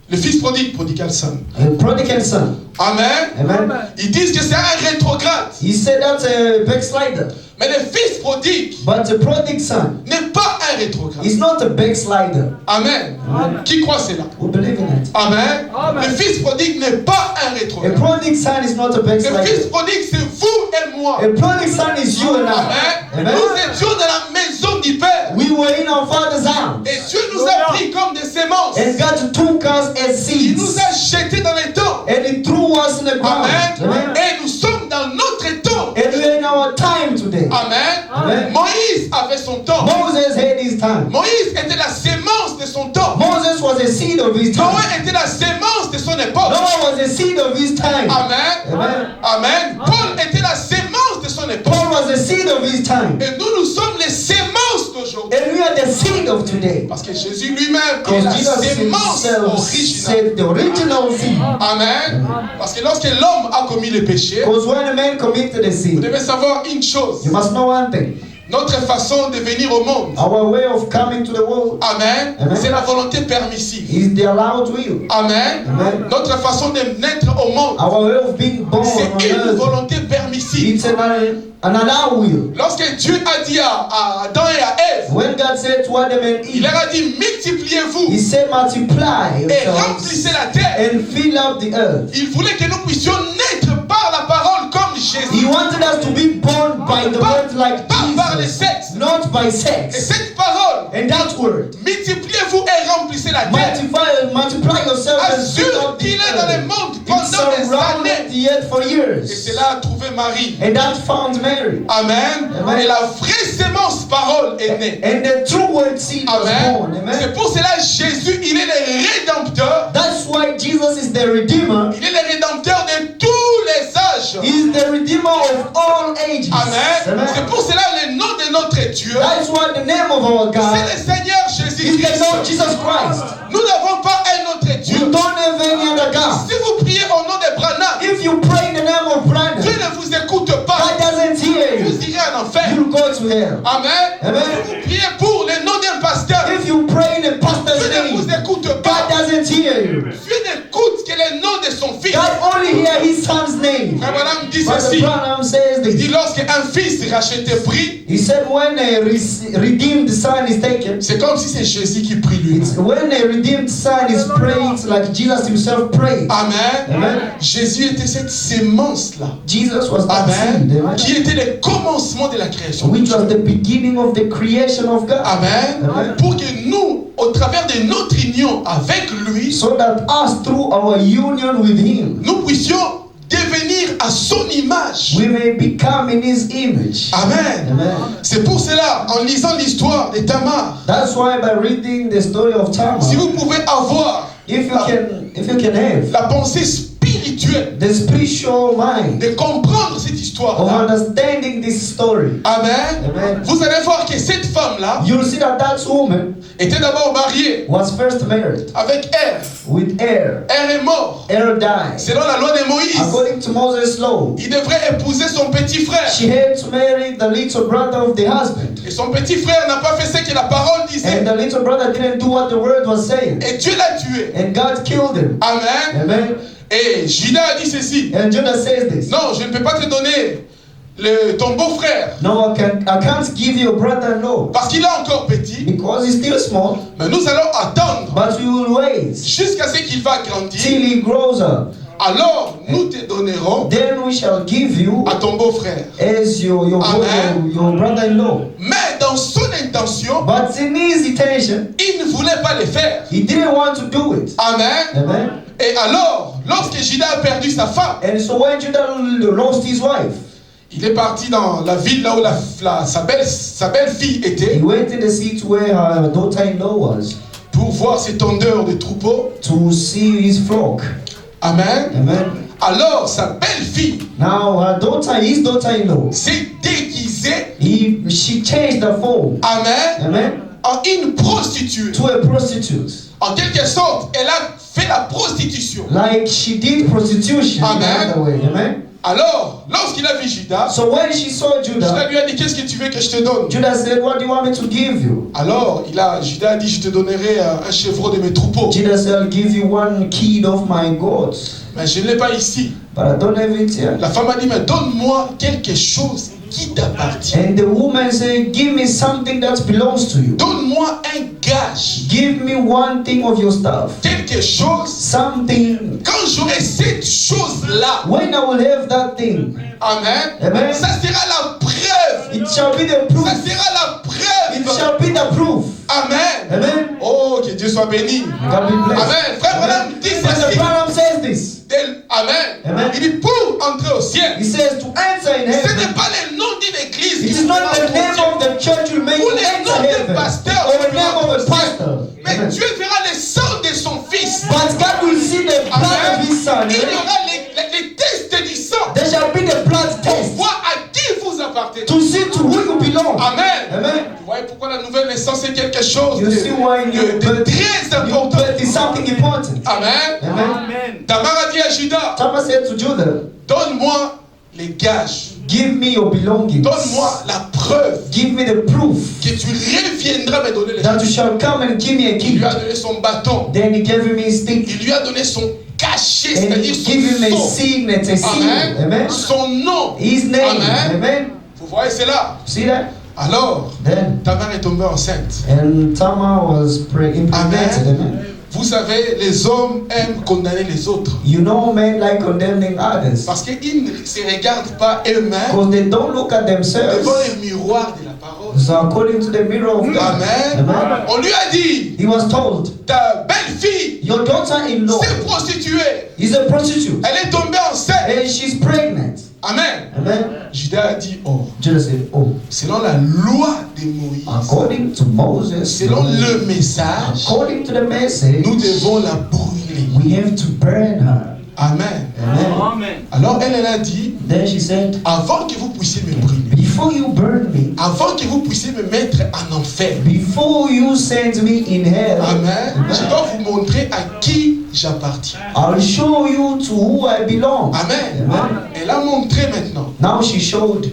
Speaker 2: Le fils prodigue, prodigal son.
Speaker 3: A prodigal son.
Speaker 2: Amen.
Speaker 3: Amen.
Speaker 2: Ils disent que c'est un rétrograde.
Speaker 3: He said that's a backslider.
Speaker 2: Mais le fils prodigue
Speaker 3: But a prodigal son
Speaker 2: n'est pas un rétrograde.
Speaker 3: is not a backslider.
Speaker 2: Amen. Qui croit cela?
Speaker 3: We believe in it.
Speaker 2: Amen.
Speaker 4: Amen.
Speaker 2: Le fils prodigue n'est pas un
Speaker 3: A
Speaker 2: rétrograde.
Speaker 3: prodigal son is not a
Speaker 2: Le fils
Speaker 3: backslider.
Speaker 2: prodigue, c'est vous et moi.
Speaker 3: A prodigal son is you and I.
Speaker 2: Amen.
Speaker 3: Amen.
Speaker 2: Nous étions dans la maison du Père.
Speaker 3: We were in our father's house.
Speaker 2: Et Dieu nous a pris comme des sémences.
Speaker 3: And God took us as
Speaker 2: Il nous
Speaker 3: seeds.
Speaker 2: a jetés dans les temps.
Speaker 3: And He threw us in the ground.
Speaker 2: Amen.
Speaker 3: Amen.
Speaker 2: Et nous sommes dans notre temps.
Speaker 3: And we're in our time today.
Speaker 2: Amen.
Speaker 3: Amen.
Speaker 2: Moïse avait son temps.
Speaker 3: Moses had his time.
Speaker 2: Moïse était la sémence de son temps.
Speaker 3: Moses was a seed of his
Speaker 2: Noé
Speaker 3: time.
Speaker 2: était la sémence de son époque.
Speaker 3: Noah was a seed of his time.
Speaker 2: Amen.
Speaker 3: Amen.
Speaker 2: Amen. Paul était la sémence de son époque.
Speaker 3: Paul was a seed of his time.
Speaker 2: Et nous sommes les sémences d'aujourd'hui.
Speaker 3: And we are the seed of today.
Speaker 2: Parce que Jésus lui-même est
Speaker 3: Because
Speaker 2: la
Speaker 3: Jesus
Speaker 2: sémence
Speaker 3: himself
Speaker 2: originale.
Speaker 3: said the original seed.
Speaker 2: Amen. Parce que lorsque l'homme a commis le péché,
Speaker 3: Because when a man committed a
Speaker 2: vous
Speaker 3: sin,
Speaker 2: devez savoir une chose.
Speaker 3: you must know one thing.
Speaker 2: Notre façon de venir au monde,
Speaker 3: Our way of coming to the world
Speaker 2: Amen,
Speaker 3: Amen.
Speaker 2: c'est la volonté permissive.
Speaker 3: is the allowed will.
Speaker 2: Amen.
Speaker 3: Amen.
Speaker 2: Notre façon de naître au monde,
Speaker 3: Our way of being born
Speaker 2: c'est
Speaker 3: on
Speaker 2: une
Speaker 3: earth,
Speaker 2: volonté permissive.
Speaker 3: it's an allowed will.
Speaker 2: Lorsque Dieu a dit à Adam et à Ève,
Speaker 3: When God said to Adam and
Speaker 2: il
Speaker 3: Eve,
Speaker 2: leur a dit multipliez-vous
Speaker 3: He said multiply
Speaker 2: et
Speaker 3: yourselves
Speaker 2: remplissez la terre.
Speaker 3: and fill up the earth.
Speaker 2: Il voulait que nous puissions naître par la parole comme
Speaker 3: He
Speaker 2: Jésus,
Speaker 3: wanted us to be born by the word like
Speaker 2: pas par les
Speaker 3: Jesus,
Speaker 2: sexes.
Speaker 3: not by
Speaker 2: Et
Speaker 3: sex.
Speaker 2: cette parole,
Speaker 3: And that word,
Speaker 2: multipliez-vous et remplissez la terre,
Speaker 3: multiply yourself and fill
Speaker 2: assure
Speaker 3: up the
Speaker 2: qu'il est dans le
Speaker 3: earth.
Speaker 2: monde
Speaker 3: It
Speaker 2: pendant des
Speaker 3: surrounded
Speaker 2: années.
Speaker 3: the earth for
Speaker 2: Et
Speaker 3: years.
Speaker 2: c'est là a trouvé Marie.
Speaker 3: And that found Mary.
Speaker 2: Amen.
Speaker 3: Amen.
Speaker 2: Et la vraie sémence parole est née.
Speaker 3: And the true word seed was born.
Speaker 2: Amen. C'est
Speaker 3: Amen.
Speaker 2: pour cela Jésus, il est le rédempteur.
Speaker 3: That's why Jesus is the Redeemer.
Speaker 2: Il est le rédempteur de tous les âges.
Speaker 3: He is the Redeemer of all ages.
Speaker 2: Amen.
Speaker 3: Amen.
Speaker 2: C'est pour cela le nom de notre de Dieu,
Speaker 3: That's why the name of our
Speaker 2: c'est
Speaker 3: God
Speaker 2: le Seigneur
Speaker 3: is the
Speaker 2: Jésus-Christ.
Speaker 3: Lord Jesus Christ.
Speaker 2: Nous n'avons pas un autre Dieu.
Speaker 3: You don't have any other God.
Speaker 2: Si vous priez au nom de Branham,
Speaker 3: If you pray in the name of Brandon,
Speaker 2: Dieu ne vous écoute
Speaker 3: God
Speaker 2: pas.
Speaker 3: doesn't hear you.
Speaker 2: Vous irez en enfer.
Speaker 3: You'll go to hell.
Speaker 2: Amen.
Speaker 3: Amen.
Speaker 2: Si vous priez pour le nom d'un pasteur,
Speaker 3: If you pray in the pastor's
Speaker 2: Dieu ne vous
Speaker 3: name,
Speaker 2: écoute
Speaker 3: God
Speaker 2: pas.
Speaker 3: doesn't hear you.
Speaker 2: Dieu n'écoute que le nom de son fils.
Speaker 3: God only hears his son's name.
Speaker 2: Frère Branham dit
Speaker 3: Brother
Speaker 2: ceci.
Speaker 3: Branham says
Speaker 2: Il dit
Speaker 3: this.
Speaker 2: lorsqu'un fils racheté prie,
Speaker 3: He said when a redeemed son is taken,
Speaker 2: c'est comme si c'est Jésus qui prie lui.
Speaker 3: it's when a redeemed son is praying, it's like Jesus himself prayed.
Speaker 2: Amen.
Speaker 3: Amen.
Speaker 2: Jésus était cette sémence-là.
Speaker 3: Jesus was that seed,
Speaker 2: Amen.
Speaker 3: amen,
Speaker 2: Qui était le commencement de la création.
Speaker 3: which was the beginning of the creation of God.
Speaker 2: Amen.
Speaker 3: Amen.
Speaker 2: Pour que nous, au travers de notre union avec lui,
Speaker 3: So that us, through our union with him,
Speaker 2: nous puissions devenir à son image.
Speaker 3: we may become in his image.
Speaker 2: Amen.
Speaker 3: Amen.
Speaker 2: C'est pour cela, en lisant l'histoire de Tamar,
Speaker 3: That's why by reading the story of Tamar,
Speaker 2: si vous pouvez avoir
Speaker 3: if you can have
Speaker 2: la pensée spirituelle
Speaker 3: the spiritual mind
Speaker 2: de comprendre cette
Speaker 3: of
Speaker 2: histoire-là,
Speaker 3: understanding this story,
Speaker 2: Amen,
Speaker 3: Amen,
Speaker 2: vous allez voir que cette femme-là
Speaker 3: you'll see that that woman
Speaker 2: était d'abord mariée
Speaker 3: was first married
Speaker 2: avec Er.
Speaker 3: with Er.
Speaker 2: Er est mort.
Speaker 3: Er died.
Speaker 2: Selon la loi de Moïse,
Speaker 3: According to Moses' law,
Speaker 2: il devrait épouser son petit frère.
Speaker 3: she had to marry the little brother of the husband.
Speaker 2: Et son petit frère n'a pas fait ce que la parole disait.
Speaker 3: And the little brother didn't do what the word was saying.
Speaker 2: Et Dieu l'a tué.
Speaker 3: And God killed him.
Speaker 2: Amen.
Speaker 3: Amen.
Speaker 2: Et Judas a dit ceci.
Speaker 3: And Judah says this.
Speaker 2: Non, je ne peux pas te donner ton beau-frère.
Speaker 3: No, I can't give you a brother-in-law
Speaker 2: Parce qu'il est encore petit.
Speaker 3: because he's still small.
Speaker 2: Mais nous allons attendre
Speaker 3: But we will wait
Speaker 2: jusqu'à ce qu'il va grandir.
Speaker 3: till he grows up.
Speaker 2: Alors, nous te donnerons
Speaker 3: Then we shall give you
Speaker 2: à ton beau-frère.
Speaker 3: as your
Speaker 2: Amen.
Speaker 3: brother-in-law.
Speaker 2: Mais dans son intention,
Speaker 3: But in his intention,
Speaker 2: il ne voulait pas le faire.
Speaker 3: he didn't want to do it.
Speaker 2: Amen.
Speaker 3: Amen.
Speaker 2: Et alors, lorsque Judas a perdu sa femme,
Speaker 3: And so when Judah lost his wife,
Speaker 2: il est parti dans la ville là où sa belle-fille
Speaker 3: he
Speaker 2: était
Speaker 3: went in the city where her daughter-in-law was
Speaker 2: pour voir ses tondeurs de troupeaux.
Speaker 3: to see his flock.
Speaker 2: Amen.
Speaker 3: Amen.
Speaker 2: Alors, sa belle-fille
Speaker 3: Now his daughter-in-law,
Speaker 2: s'est déguisée,
Speaker 3: she changed the form.
Speaker 2: amen,
Speaker 3: Amen.
Speaker 2: en une prostituée.
Speaker 3: To a prostitute.
Speaker 2: En quelque sorte, elle a fait la prostitution.
Speaker 3: Like she did prostitution.
Speaker 2: Amen.
Speaker 3: In another way. Amen.
Speaker 2: Alors, lorsqu'il a vu Judas,
Speaker 3: So when she saw
Speaker 2: Judas
Speaker 3: Judah,
Speaker 2: lui a dit, qu'est-ce que tu veux que je te donne?
Speaker 3: Judah said, what do you want me to give you?
Speaker 2: Alors, Judas a dit, je te donnerai un chevreau de mes troupeaux.
Speaker 3: Judah said, I'll give you one kid of my goats.
Speaker 2: Mais je ne l'ai pas ici.
Speaker 3: But I don't have it here.
Speaker 2: La femme a dit, mais donne-moi quelque chose qui t'appartient.
Speaker 3: And the woman said, give me something that belongs to you.
Speaker 2: Donne-moi un gage.
Speaker 3: Give me one thing of your stuff.
Speaker 2: Quelque chose.
Speaker 3: Something.
Speaker 2: Quand j'aurai cette chose-là,
Speaker 3: When I will have that thing,
Speaker 2: amen,
Speaker 3: Amen.
Speaker 2: ça sera la preuve.
Speaker 3: it shall be the proof.
Speaker 2: Ça sera la
Speaker 3: It
Speaker 2: preuve.
Speaker 3: shall be the proof.
Speaker 2: Amen.
Speaker 3: Amen.
Speaker 2: Oh, que Dieu soit béni.
Speaker 3: God be blessed.
Speaker 2: Amen. Frère Branham dit
Speaker 3: Brother
Speaker 2: ceci.
Speaker 3: Branham says this.
Speaker 2: Amen.
Speaker 3: Amen.
Speaker 2: Il dit pour entrer au ciel,
Speaker 3: He says to enter in
Speaker 2: ce
Speaker 3: heaven.
Speaker 2: n'est pas le nom d'une église
Speaker 3: It
Speaker 2: qui
Speaker 3: is
Speaker 2: vous
Speaker 3: not
Speaker 2: fera
Speaker 3: the name
Speaker 2: entrer.
Speaker 3: of the church will make
Speaker 2: Ou
Speaker 3: you
Speaker 2: le
Speaker 3: enter
Speaker 2: nom
Speaker 3: heaven.
Speaker 2: d'un pasteur
Speaker 3: Or the
Speaker 2: qui
Speaker 3: name
Speaker 2: fera
Speaker 3: of a
Speaker 2: entrer.
Speaker 3: pastor.
Speaker 2: Mais
Speaker 3: Amen.
Speaker 2: Dieu verra le sang de son fils.
Speaker 3: But God will see the blood
Speaker 2: Amen.
Speaker 3: of his son.
Speaker 2: Il y aura les tests du sang.
Speaker 3: There shall be the blood
Speaker 2: Pour
Speaker 3: test
Speaker 2: voir à qui vous appartenez.
Speaker 3: to see to who you belong.
Speaker 2: Amen.
Speaker 3: Amen.
Speaker 2: Vous voyez pourquoi la nouvelle naissance est quelque chose
Speaker 3: You see why
Speaker 2: de très
Speaker 3: your
Speaker 2: important.
Speaker 3: birth is something important.
Speaker 2: Amen.
Speaker 3: Amen.
Speaker 2: Tamar a dit à Judas,
Speaker 3: Tamar said to Judah,
Speaker 2: donne-moi les gages.
Speaker 3: give me your belongings.
Speaker 2: Donne-moi la preuve
Speaker 3: Give me the proof
Speaker 2: que tu reviendras me donner les
Speaker 3: that
Speaker 2: choses.
Speaker 3: you shall come and give me a
Speaker 2: Il
Speaker 3: key.
Speaker 2: lui a donné son bâton.
Speaker 3: Then he gave him his stick.
Speaker 2: Il lui a donné son cachet,
Speaker 3: And
Speaker 2: c'est-à-dire
Speaker 3: he gave him a
Speaker 2: son nom.
Speaker 3: signet, a seal.
Speaker 2: Amen.
Speaker 3: Amen.
Speaker 2: Son nom.
Speaker 3: His name.
Speaker 2: Amen.
Speaker 3: Amen.
Speaker 2: Vous voyez cela?
Speaker 3: See that?
Speaker 2: Alors,
Speaker 3: Then,
Speaker 2: Tamar est tombée enceinte.
Speaker 3: and Tamar was impregnated. Amen.
Speaker 2: Vous savez, les hommes aiment condamner les autres.
Speaker 3: You know, men like condemning others
Speaker 2: Parce qu'ils ne se regardent pas eux-mêmes
Speaker 3: because they don't look at themselves.
Speaker 2: devant le miroir de la parole.
Speaker 3: So according to the mirror of God,
Speaker 2: Amen.
Speaker 3: Amen.
Speaker 2: On lui a dit,
Speaker 3: He was told,
Speaker 2: ta belle-fille
Speaker 3: your daughter-in-law
Speaker 2: s'est prostituée.
Speaker 3: is a prostitute
Speaker 2: Elle est tombée enceinte.
Speaker 3: and she's pregnant.
Speaker 2: Amen.
Speaker 3: Amen.
Speaker 2: Judas a dit, oh,
Speaker 3: Judah said, oh,
Speaker 2: selon la loi de Moïse,
Speaker 3: according to Moses,
Speaker 2: selon le message,
Speaker 3: according to the message,
Speaker 2: nous devons la brûler.
Speaker 3: we have to burn her.
Speaker 2: Amen.
Speaker 3: Amen.
Speaker 4: Amen.
Speaker 2: Alors elle a dit,
Speaker 3: Then she said,
Speaker 2: avant que vous puissiez me brûler,
Speaker 3: before you burn me,
Speaker 2: avant que vous puissiez me mettre en enfer.
Speaker 3: before you send me in hell,
Speaker 2: Amen. Je dois vous montrer à qui j'appartiens.
Speaker 3: I'll show you to who I belong.
Speaker 2: Amen.
Speaker 3: Amen.
Speaker 2: Elle a montré maintenant
Speaker 3: Now she showed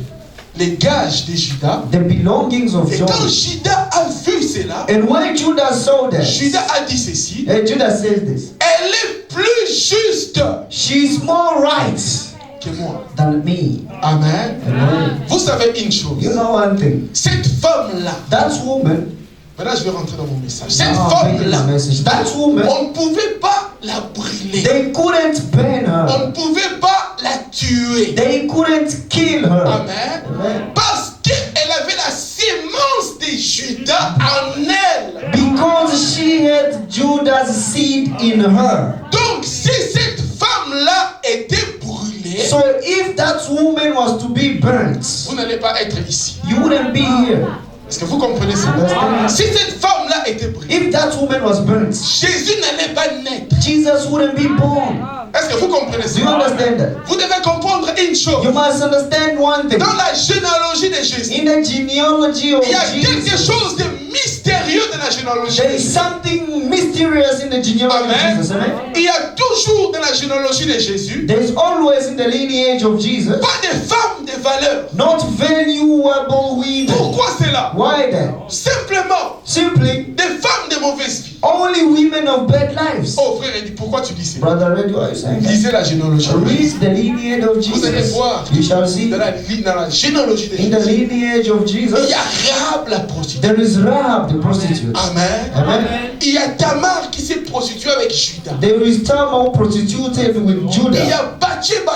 Speaker 2: les gages de Judas.
Speaker 3: the belongings of
Speaker 2: Et quand
Speaker 3: John.
Speaker 2: Judas a vu cela,
Speaker 3: And when Judas saw that,
Speaker 2: Judas a dit ceci.
Speaker 3: and Judas says this,
Speaker 2: Elle est plus juste
Speaker 3: she's more right
Speaker 2: que moi.
Speaker 3: than me.
Speaker 2: Amen.
Speaker 3: Amen.
Speaker 2: Vous savez une chose.
Speaker 3: You know one thing,
Speaker 2: Cette femme-là,
Speaker 3: that woman,
Speaker 2: maintenant je vais rentrer dans mon message. Cette
Speaker 3: now I'm making
Speaker 2: femme-là,
Speaker 3: a message, that woman,
Speaker 2: on ne pouvait pas la brûler.
Speaker 3: they couldn't burn
Speaker 2: On
Speaker 3: her.
Speaker 2: ne pouvait pas la tuer.
Speaker 3: They couldn't kill her.
Speaker 2: Amen.
Speaker 3: Amen.
Speaker 2: Parce qu'elle avait la sémence de Judas en elle.
Speaker 3: Because she had Judas' seed in her.
Speaker 2: Donc si cette femme-là était brûlée,
Speaker 3: So if that woman was to be burnt,
Speaker 2: vous n'allez pas être ici.
Speaker 3: you wouldn't be here.
Speaker 2: Est-ce que vous comprenez ça? Si cette femme-là était brûlée,
Speaker 3: If that woman was burnt,
Speaker 2: Jésus n'allait pas naître.
Speaker 3: Jesus wouldn't be born.
Speaker 2: Est-ce que vous comprenez
Speaker 3: Do you
Speaker 2: ça?
Speaker 3: understand that?
Speaker 2: Vous devez comprendre une chose.
Speaker 3: You must understand one thing.
Speaker 2: Dans la généalogie de Jésus,
Speaker 3: In the genealogy of
Speaker 2: il y a quelque
Speaker 3: Jesus,
Speaker 2: chose de mystérieux dans la généalogie de
Speaker 3: there is
Speaker 2: Jésus.
Speaker 3: something mysterious in the genealogy of
Speaker 2: Amen.
Speaker 3: Jesus. Amen.
Speaker 2: Il y a toujours dans la généalogie de Jésus
Speaker 3: There is always in the lineage of Jesus
Speaker 2: pas de femmes de valeur.
Speaker 3: not valuable women.
Speaker 2: Pourquoi cela?
Speaker 3: Why then?
Speaker 2: Simplement
Speaker 3: Simply
Speaker 2: des femmes de mauvaise vie.
Speaker 3: only women of bad lives.
Speaker 2: Oh frère, il dit pourquoi tu dis ça?
Speaker 3: Brother Red, why are you saying that?
Speaker 2: Lisez la généalogie.
Speaker 3: Read the lineage of
Speaker 2: Vous allez
Speaker 3: Jesus.
Speaker 2: voir
Speaker 3: You shall see
Speaker 2: dans la généalogie de
Speaker 3: in the
Speaker 2: Jésus.
Speaker 3: lineage of
Speaker 2: Il
Speaker 3: Jesus
Speaker 2: y a Rahab la prostituée.
Speaker 3: there is Rahab the prostitute.
Speaker 2: Amen.
Speaker 3: Amen.
Speaker 2: Il y a Tamar qui s'est prostituée avec Judas.
Speaker 3: There is Tamar prostituted with
Speaker 2: Il y
Speaker 3: Judah.
Speaker 2: a Bathsheba,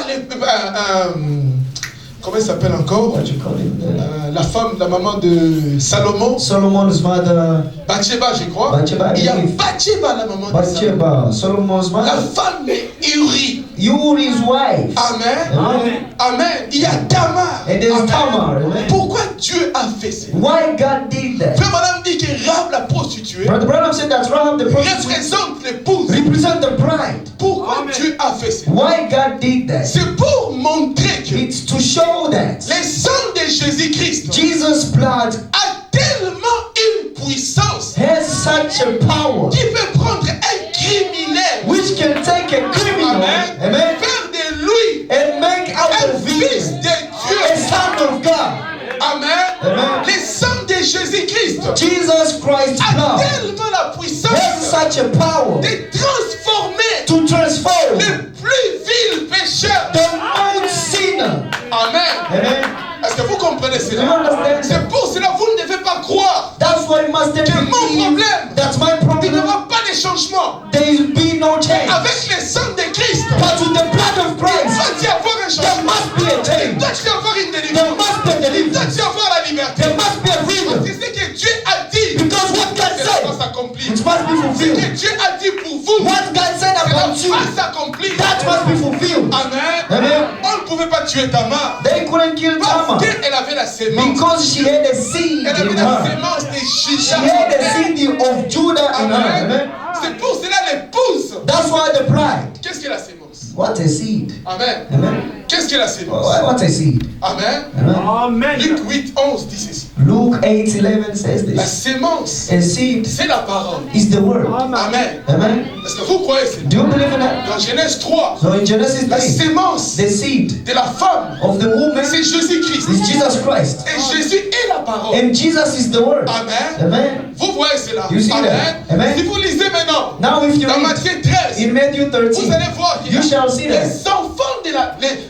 Speaker 2: comment elle s'appelle encore?
Speaker 3: What you call it?
Speaker 2: La femme, la maman de Salomon.
Speaker 3: Solomon's mother,
Speaker 2: Bathsheba, je crois.
Speaker 3: Bathsheba,
Speaker 2: Il y a
Speaker 3: Eve.
Speaker 2: Bathsheba, la maman de Salomon.
Speaker 3: Bathsheba, Solomon's
Speaker 2: La
Speaker 3: mother,
Speaker 2: femme de Uri.
Speaker 3: Uri's wife.
Speaker 2: Amen.
Speaker 3: Amen.
Speaker 2: Amen. Il y a Tamar.
Speaker 3: And there's
Speaker 2: Amen.
Speaker 3: Tamar. Amen.
Speaker 2: Pourquoi Dieu a fait ça?
Speaker 3: Why God did that?
Speaker 2: Frère Madame dit que Rahab la prostituée
Speaker 3: Brother Branham said that Rahab the prostitute
Speaker 2: représente l'épouse.
Speaker 3: represent the bride.
Speaker 2: Pourquoi
Speaker 4: Amen.
Speaker 2: Dieu a fait ça?
Speaker 3: Why God did that?
Speaker 2: C'est pour montrer que
Speaker 3: It's to show that
Speaker 2: le sang de Jésus-Christ
Speaker 3: Jesus' blood
Speaker 2: a tellement une puissance
Speaker 3: has such a power
Speaker 2: qui peut prendre un criminel,
Speaker 3: which can take a criminal,
Speaker 2: Amen,
Speaker 3: amen,
Speaker 2: faire de lui
Speaker 3: and make out
Speaker 2: un
Speaker 3: of
Speaker 2: fils
Speaker 3: him
Speaker 2: de
Speaker 3: a
Speaker 2: Dieu.
Speaker 3: son of God.
Speaker 2: Amen.
Speaker 3: Amen.
Speaker 2: Le sang de Jésus-Christ
Speaker 3: Jesus Christ's
Speaker 2: a
Speaker 3: blood
Speaker 2: tellement la
Speaker 3: has
Speaker 2: puissance
Speaker 3: such a power
Speaker 2: de transformer
Speaker 3: to transform
Speaker 2: le plus vil pécheur.
Speaker 3: the most sinner.
Speaker 2: Amen.
Speaker 3: Amen.
Speaker 2: Est-ce que vous comprenez
Speaker 3: Do you
Speaker 2: cela?
Speaker 3: understand?
Speaker 2: C'est pour cela que vous ne devez pas croire
Speaker 3: That's why you must
Speaker 2: que mon
Speaker 3: believe
Speaker 2: problème,
Speaker 3: that's my
Speaker 2: il n'y
Speaker 3: problem.
Speaker 2: aura pas de changement.
Speaker 3: There will be no change.
Speaker 2: Avec le sang de Christ,
Speaker 3: But with the blood of
Speaker 2: il
Speaker 3: Christ,
Speaker 2: doit y avoir un
Speaker 3: there
Speaker 2: changement.
Speaker 3: must be a
Speaker 2: Il
Speaker 3: change.
Speaker 2: doit y avoir une
Speaker 3: There
Speaker 2: délivrance.
Speaker 3: must be a
Speaker 2: Il doit
Speaker 3: deliverance.
Speaker 2: y avoir la liberté.
Speaker 3: There must be a freedom.
Speaker 2: C'est ce que Dieu a dit.
Speaker 3: Because what God
Speaker 2: Cela va
Speaker 3: said,
Speaker 2: s'accomplir.
Speaker 3: it must be
Speaker 2: Ce que
Speaker 3: fulfilled.
Speaker 2: Dieu a dit pour vous,
Speaker 3: What God said
Speaker 2: cela
Speaker 3: about you,
Speaker 2: va s'accomplir.
Speaker 3: that must be fulfilled.
Speaker 2: Amen.
Speaker 3: Amen.
Speaker 2: On ne pouvait pas tuer Tamar
Speaker 3: They couldn't kill
Speaker 2: parce
Speaker 3: Tamar
Speaker 2: qu'elle avait la sémence.
Speaker 3: because she had a seed
Speaker 2: Elle avait
Speaker 3: in
Speaker 2: la
Speaker 3: her.
Speaker 2: sémence de
Speaker 3: She
Speaker 2: Judas.
Speaker 3: had a seed of Judah in her.
Speaker 2: Amen.
Speaker 3: Amen.
Speaker 2: C'est pour cela l'épouse.
Speaker 3: That's why the bride.
Speaker 2: Qu'est-ce que la sémence?
Speaker 3: What a seed.
Speaker 2: Amen.
Speaker 3: Amen.
Speaker 2: Qu'est-ce que la sémence?
Speaker 3: What a seed.
Speaker 2: Amen.
Speaker 3: Amen.
Speaker 2: Luc 8, 11 dit ceci.
Speaker 3: Luke 8:11 says
Speaker 2: La
Speaker 3: this.
Speaker 2: sémence,
Speaker 3: A seed
Speaker 2: c'est la parole.
Speaker 3: is the word.
Speaker 2: Amen.
Speaker 3: Amen.
Speaker 2: Est-ce que vous croyez cela?
Speaker 3: Do you believe in that?
Speaker 2: Dans Genèse 3,
Speaker 3: So in Genesis
Speaker 2: la
Speaker 3: 3,
Speaker 2: sémence
Speaker 3: the seed
Speaker 2: de la femme,
Speaker 3: of the woman
Speaker 2: c'est Jésus-Christ.
Speaker 3: is Jesus Christ.
Speaker 2: Et Jésus est la parole.
Speaker 3: And Jesus is the word.
Speaker 2: Amen.
Speaker 3: Amen.
Speaker 2: Vous voyez cela?
Speaker 3: You see that?
Speaker 2: Amen.
Speaker 3: Amen.
Speaker 2: Si vous lisez maintenant,
Speaker 3: Now if you
Speaker 2: dans
Speaker 3: read
Speaker 2: Matthieu 13,
Speaker 3: in Matthew
Speaker 2: vous
Speaker 3: 13,
Speaker 2: allez voir qu'il y a
Speaker 3: you shall see that